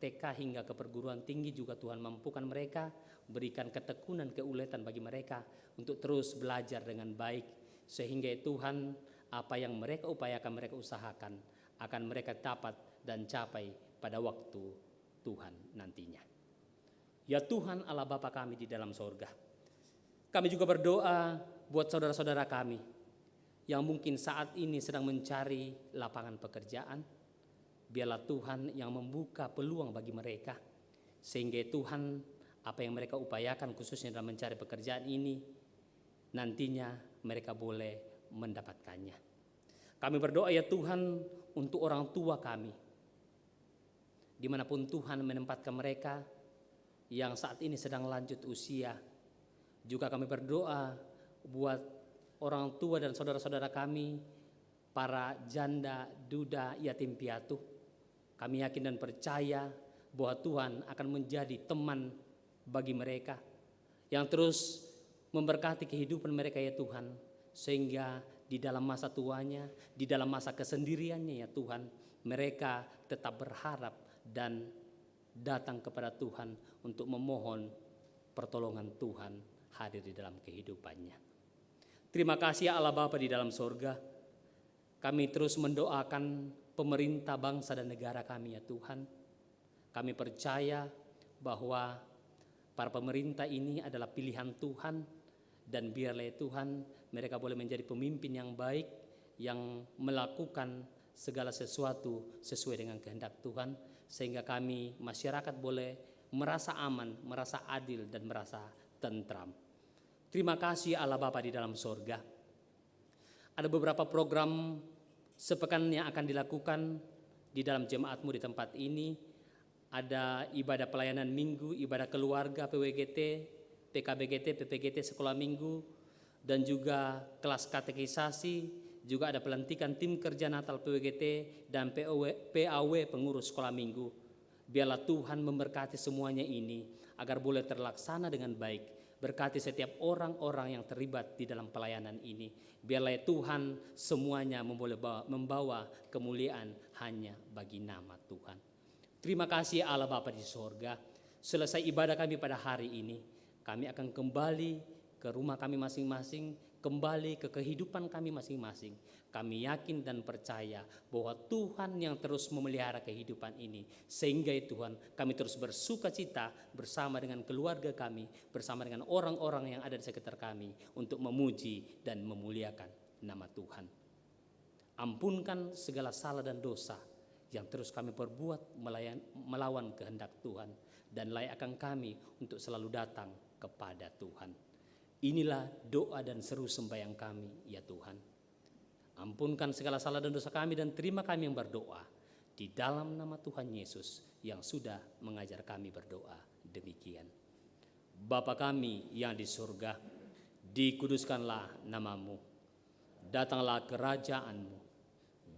TK hingga ke perguruan tinggi juga Tuhan mampukan mereka, berikan ketekunan, keuletan bagi mereka untuk terus belajar dengan baik. Sehingga Tuhan, apa yang mereka upayakan, mereka usahakan, akan mereka dapat dan capai pada waktu Tuhan nantinya. Ya Tuhan Allah Bapa kami di dalam sorga, kami juga berdoa buat saudara-saudara kami yang mungkin saat ini sedang mencari lapangan pekerjaan. Biarlah Tuhan yang membuka peluang bagi mereka, sehingga Tuhan apa yang mereka upayakan khususnya dalam mencari pekerjaan ini, nantinya mereka boleh mendapatkannya. Kami berdoa ya Tuhan untuk orang tua kami, dimanapun Tuhan menempatkan mereka yang saat ini sedang lanjut usia. Juga kami berdoa buat orang tua dan saudara-saudara kami, para janda, duda, yatim piatu. Kami yakin dan percaya bahwa Tuhan akan menjadi teman bagi mereka yang terus memberkati kehidupan mereka ya Tuhan, sehingga di dalam masa tuanya, di dalam masa kesendiriannya ya Tuhan, mereka tetap berharap dan datang kepada Tuhan untuk memohon pertolongan Tuhan hadir di dalam kehidupannya. Terima kasih ya Allah Bapa di dalam sorga. Kami terus mendoakan pemerintah bangsa dan negara kami ya Tuhan. Kami percaya bahwa para pemerintah ini adalah pilihan Tuhan, dan biarlah ya Tuhan mereka boleh menjadi pemimpin yang baik, yang melakukan segala sesuatu sesuai dengan kehendak Tuhan, sehingga kami masyarakat boleh merasa aman, merasa adil dan merasa tentram. Terima kasih Allah Bapa di dalam sorga. Ada beberapa program sepekan yang akan dilakukan di dalam jemaatmu di tempat ini. Ada ibadah pelayanan minggu, ibadah keluarga PWGT, PKBGT, PPGT sekolah minggu, dan juga kelas katekisasi. Juga ada pelantikan tim kerja Natal PWGT dan PAW pengurus sekolah minggu. Biarlah Tuhan memberkati semuanya ini agar boleh terlaksana dengan baik. Berkati setiap orang-orang yang terlibat di dalam pelayanan ini. Biarlah Tuhan semuanya membawa kemuliaan hanya bagi nama Tuhan. Terima kasih Allah Bapa di sorga. Selesai ibadah kami pada hari ini, kami akan kembali ke rumah kami masing-masing, kembali ke kehidupan kami masing-masing. Kami yakin dan percaya bahwa Tuhan yang terus memelihara kehidupan ini, sehingga Tuhan kami terus bersuka cita bersama dengan keluarga kami, bersama dengan orang-orang yang ada di sekitar kami untuk memuji dan memuliakan nama Tuhan. Ampunkan segala salah dan dosa yang terus kami perbuat melawan kehendak Tuhan, dan layakkan kami untuk selalu datang kepada Tuhan. Inilah doa dan seru sembahyang kami ya Tuhan. Ampunkan segala salah dan dosa kami, dan terima kami yang berdoa di dalam nama Tuhan Yesus yang sudah mengajar kami berdoa demikian. Bapa kami yang di surga, dikuduskanlah namamu, datanglah kerajaanmu,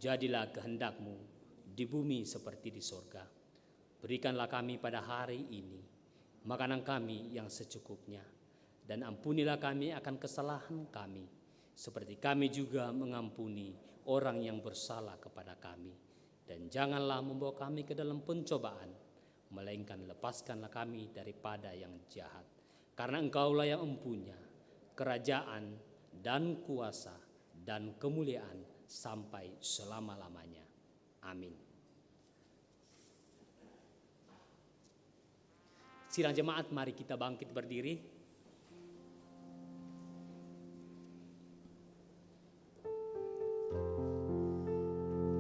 jadilah kehendakmu di bumi seperti di surga. Berikanlah kami pada hari ini makanan kami yang secukupnya, dan ampunilah kami akan kesalahan kami, seperti kami juga mengampuni orang yang bersalah kepada kami. Dan janganlah membawa kami ke dalam pencobaan, melainkan lepaskanlah kami daripada yang jahat. Karena Engkaulah yang mempunyai kerajaan dan kuasa dan kemuliaan sampai selama-lamanya. Amin. Sidang jemaat, mari kita bangkit berdiri.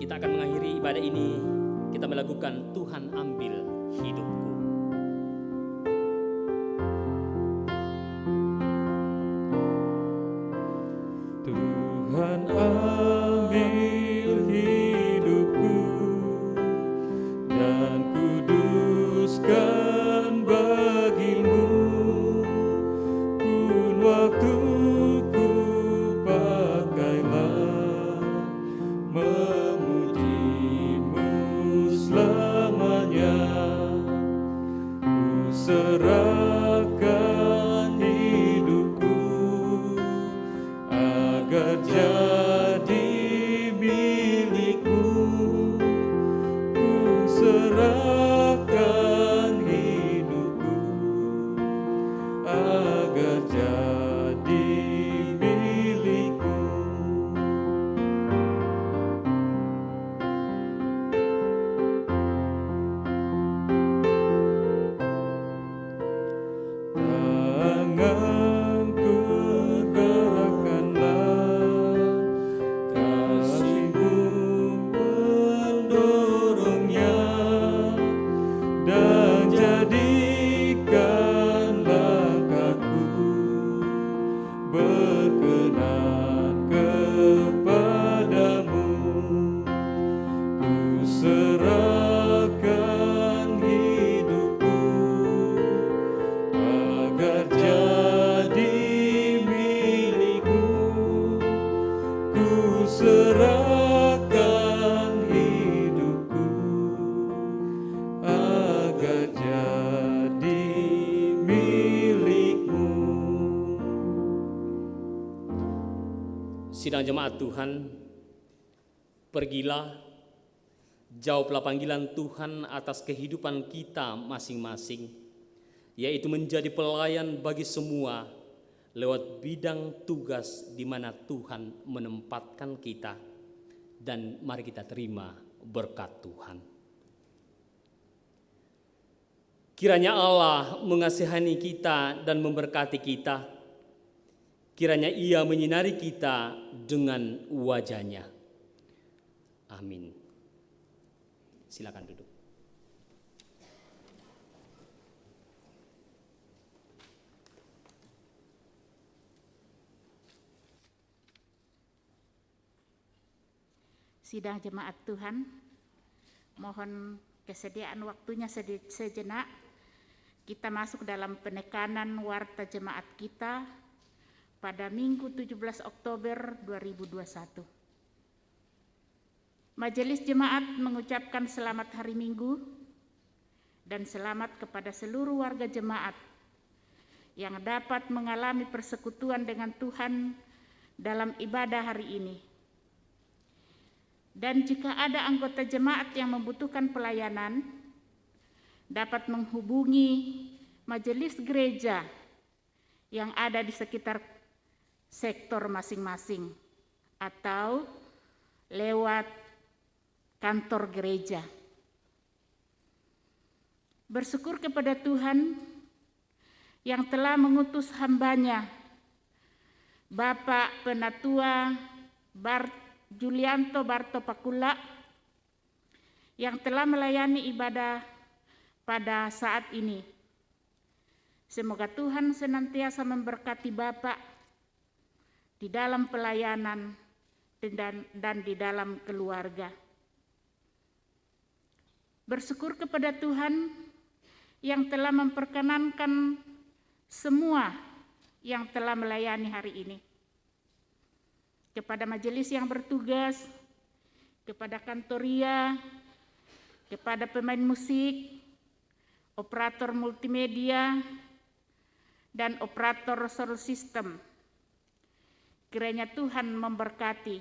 Kita akan mengakhiri ibadah ini, kita melakukan Tuhan ambil hidupku. Tuhan ambil hidupku dan kuduskan bagimu, pun waktuku pakailah Sidang jemaat Tuhan, pergilah, jawablah panggilan Tuhan atas kehidupan kita masing-masing, yaitu menjadi pelayan bagi semua lewat bidang tugas di mana Tuhan menempatkan kita. Dan mari kita terima berkat Tuhan. Kiranya Allah mengasihani kita dan memberkati kita. Kiranya Ia menyinari kita dengan wajah-Nya. Amin. Silakan duduk. Sidang jemaat Tuhan, mohon kesediaan waktunya sejenak. Kita masuk dalam penekanan warta jemaat kita pada Minggu 17 Oktober 2021. Majelis Jemaat mengucapkan selamat hari Minggu dan selamat kepada seluruh warga jemaat yang dapat mengalami persekutuan dengan Tuhan dalam ibadah hari ini. Dan jika ada anggota jemaat yang membutuhkan pelayanan, dapat menghubungi majelis gereja yang ada di sekitar sektor masing-masing atau lewat kantor gereja. Bersyukur kepada Tuhan yang telah mengutus hamba-Nya, Bapak Penatua Julianto Barto Pakula, yang telah melayani ibadah pada saat ini. Semoga Tuhan senantiasa memberkati Bapak di dalam pelayanan dan di dalam keluarga. Bersyukur kepada Tuhan yang telah memperkenankan semua yang telah melayani hari ini. Kepada majelis yang bertugas, kepada kantoria, kepada pemain musik, operator multimedia, dan operator sound system. Kiranya Tuhan memberkati.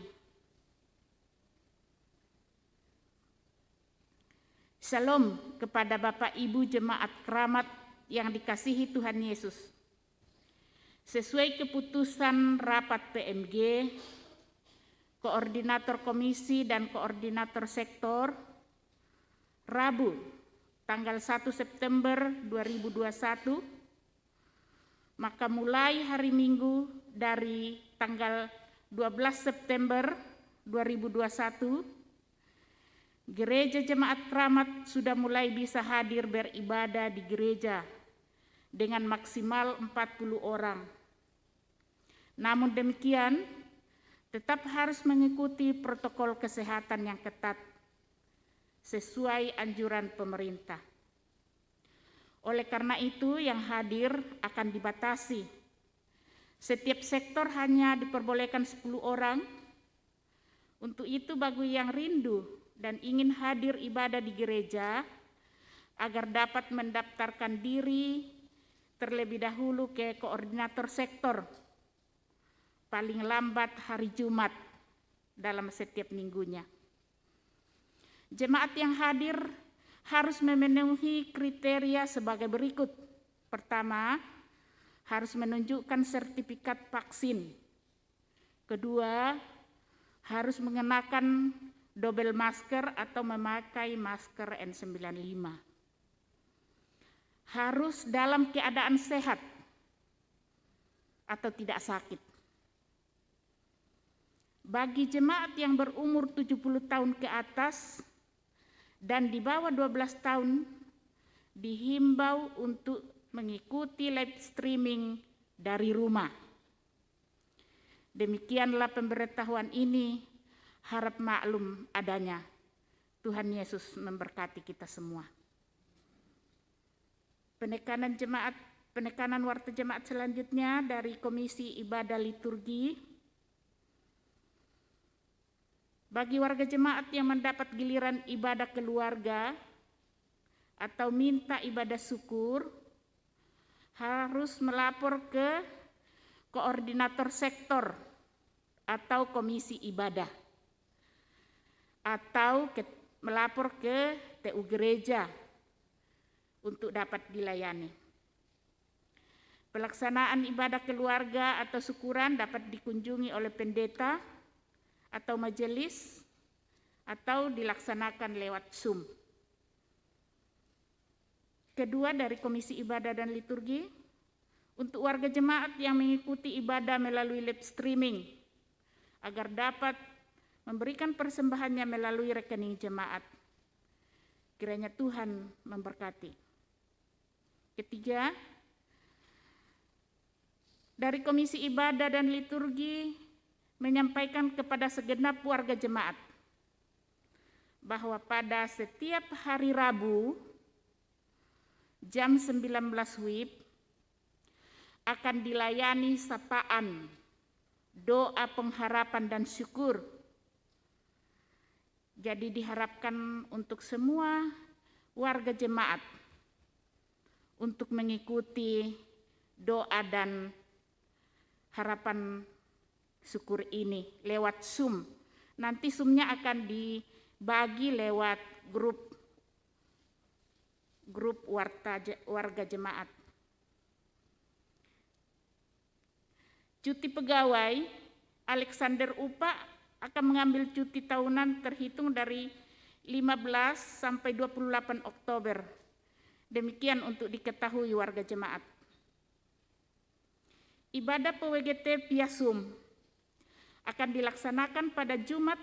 Shalom kepada Bapak Ibu Jemaat Keramat yang dikasihi Tuhan Yesus. Sesuai keputusan rapat PMG, Koordinator Komisi dan Koordinator Sektor, Rabu, tanggal 1 September 2021, maka mulai hari Minggu dari tanggal 12 September 2021, Gereja Jemaat Keramat sudah mulai bisa hadir beribadah di gereja dengan maksimal 40 orang. Namun demikian, tetap harus mengikuti protokol kesehatan yang ketat sesuai anjuran pemerintah. Oleh karena itu, yang hadir akan dibatasi. Setiap sektor hanya diperbolehkan 10 orang. Untuk itu, bagi yang rindu dan ingin hadir ibadah di gereja, agar dapat mendaftarkan diri terlebih dahulu ke koordinator sektor, paling lambat hari Jumat dalam setiap minggunya. Jemaat yang hadir harus memenuhi kriteria sebagai berikut. Pertama, harus menunjukkan sertifikat vaksin. Kedua, harus mengenakan double masker atau memakai masker N95. Harus dalam keadaan sehat atau tidak sakit. Bagi jemaat yang berumur 70 tahun ke atas dan di bawah 12 tahun, dihimbau untuk mengikuti live streaming dari rumah. Demikianlah pemberitahuan ini, harap maklum adanya. Tuhan Yesus memberkati kita semua. Penekanan warta jemaat selanjutnya dari Komisi Ibadah Liturgi. Bagi warga jemaat yang mendapat giliran ibadah keluarga atau minta ibadah syukur, harus melapor ke koordinator sektor atau komisi ibadah, atau melapor ke TU gereja untuk dapat dilayani. Pelaksanaan ibadah keluarga atau syukuran dapat dikunjungi oleh pendeta atau majelis atau dilaksanakan lewat Zoom. Kedua, dari Komisi Ibadah dan Liturgi, untuk warga jemaat yang mengikuti ibadah melalui live streaming agar dapat memberikan persembahannya melalui rekening jemaat. Kiranya Tuhan memberkati. Ketiga, dari Komisi Ibadah dan Liturgi menyampaikan kepada segenap warga jemaat bahwa pada setiap hari Rabu jam 19 WIB akan dilayani sapaan, doa pengharapan dan syukur. Jadi diharapkan untuk semua warga jemaat untuk mengikuti doa dan harapan syukur ini lewat Zoom. Nanti Zoom-nya akan dibagi lewat grup warga jemaat. Cuti pegawai, Alexander Upa akan mengambil cuti tahunan terhitung dari 15 sampai 28 Oktober. Demikian untuk diketahui warga jemaat. Ibadah PWGT via Zoom akan dilaksanakan pada Jumat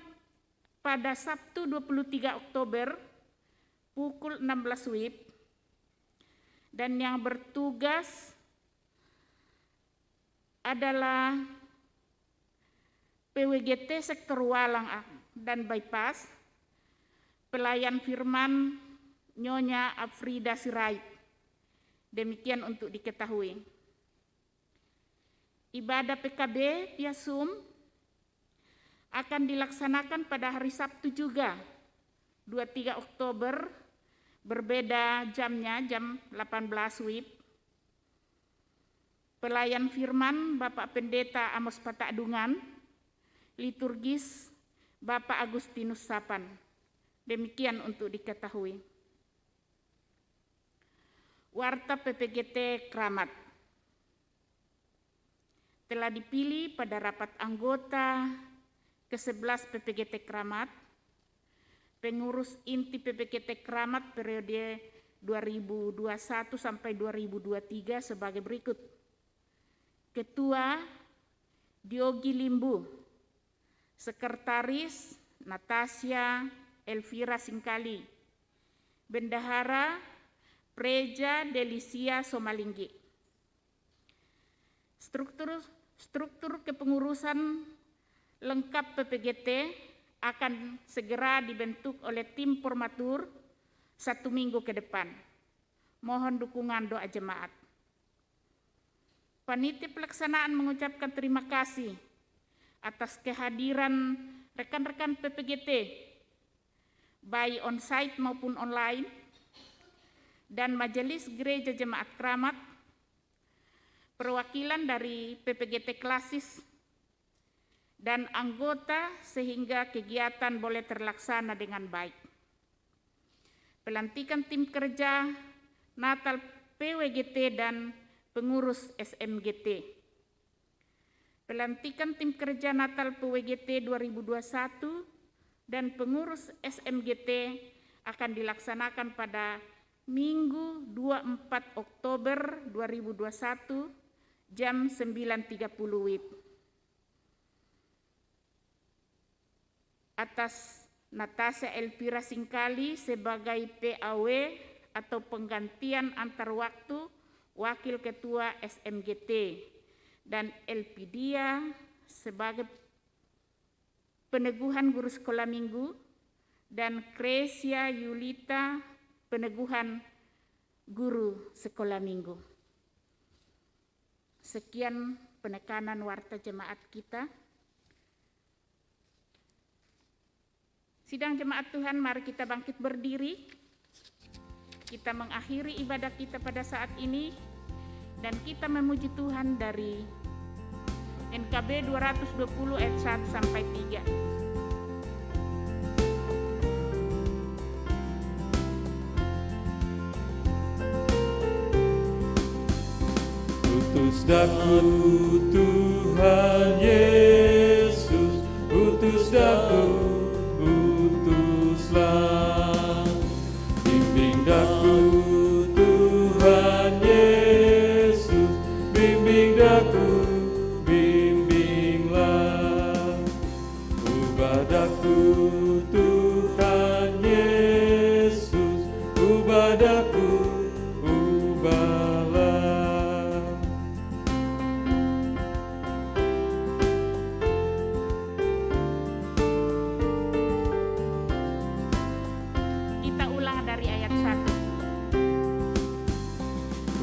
pada Sabtu 23 Oktober pukul 16 WIB, dan yang bertugas adalah PWGT sektor Walang dan Bypass, pelayan firman Nyonya Afrida Sirait. Demikian untuk diketahui. Ibadah PKB via Zoom akan dilaksanakan pada hari Sabtu juga, 23 Oktober, berbeda jamnya, jam 18 WIB. Pelayan firman Bapak Pendeta Amos Patakdungan, liturgis Bapak Agustinus Sapan. Demikian untuk diketahui. Warta PPGT Kramat telah dipilih pada rapat anggota ke-11 PPGT Kramat, pengurus inti PPGT Kramat periode 2021 sampai 2023 sebagai berikut. Ketua Diogi Limbu, Sekretaris Natasha Elvira Singkali, Bendahara Preja Delisia Somalinggi. Struktur kepengurusan lengkap PPGT akan segera dibentuk oleh tim formatur 1 minggu ke depan. Mohon dukungan doa jemaat. Panitia pelaksanaan mengucapkan terima kasih atas kehadiran rekan-rekan PPGT, baik on-site maupun online, dan Majelis Gereja Jemaat Kramat, perwakilan dari PPGT Klasis, dan anggota sehingga kegiatan boleh terlaksana dengan baik. Pelantikan tim kerja Natal PWGT dan pengurus SMGT. Pelantikan tim kerja Natal PWGT 2021 dan pengurus SMGT akan dilaksanakan pada Minggu 24 Oktober 2021 jam 9.30 WIB. Atas Natasha Elvira Singkali sebagai PAW atau penggantian antar waktu Wakil Ketua SMGT, dan Elpidia sebagai peneguhan guru sekolah minggu, dan Kresia Yulita peneguhan guru sekolah minggu. Sekian penekanan warta jemaat kita. Sidang jemaat Tuhan, mari kita bangkit berdiri. Kita mengakhiri ibadah kita pada saat ini dan kita memuji Tuhan dari NKB 220 ayat 1 sampai 3. Utus daku Tuhan Yesus, utus daku, utuslah. Bimbing daku Tuhan Yesus, bimbing daku, bimbinglah. Ubah daku Tuhan Yesus, ubah daku, ubahlah. Kita ulang dari ayat 1.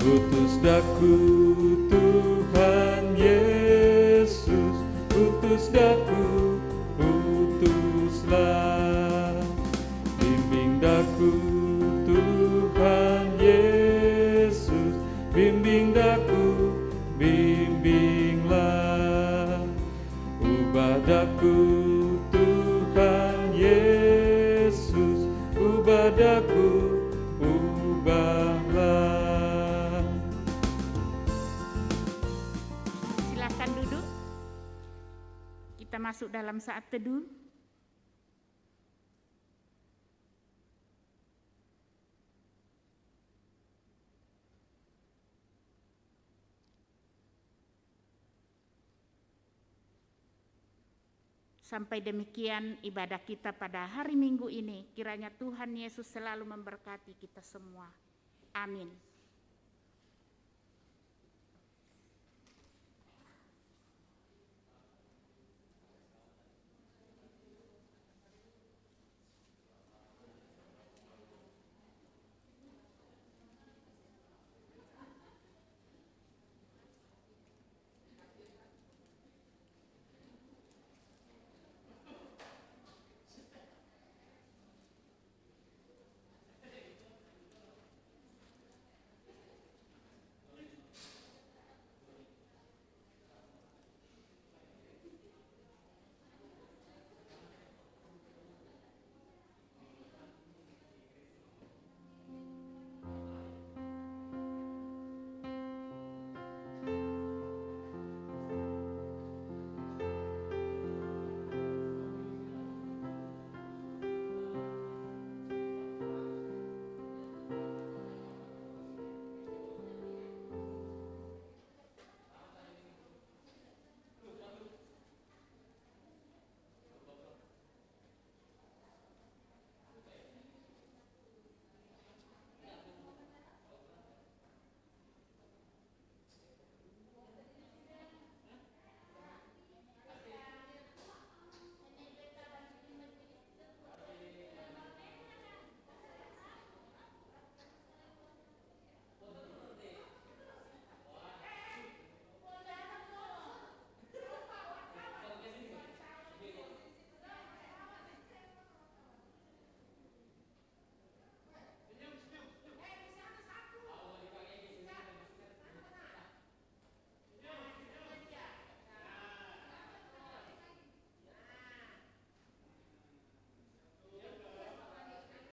Utus daku Tuhan Yesus, utus daku, utuslah. Bimbing daku Tuhan Yesus, bimbing daku, bimbinglah. Ubah daku Tuhan Yesus, ubah daku, ubahlah. Silakan duduk. Kita masuk dalam saat teduh. Sampai demikian ibadah kita pada hari Minggu ini. Kiranya Tuhan Yesus selalu memberkati kita semua. Amin.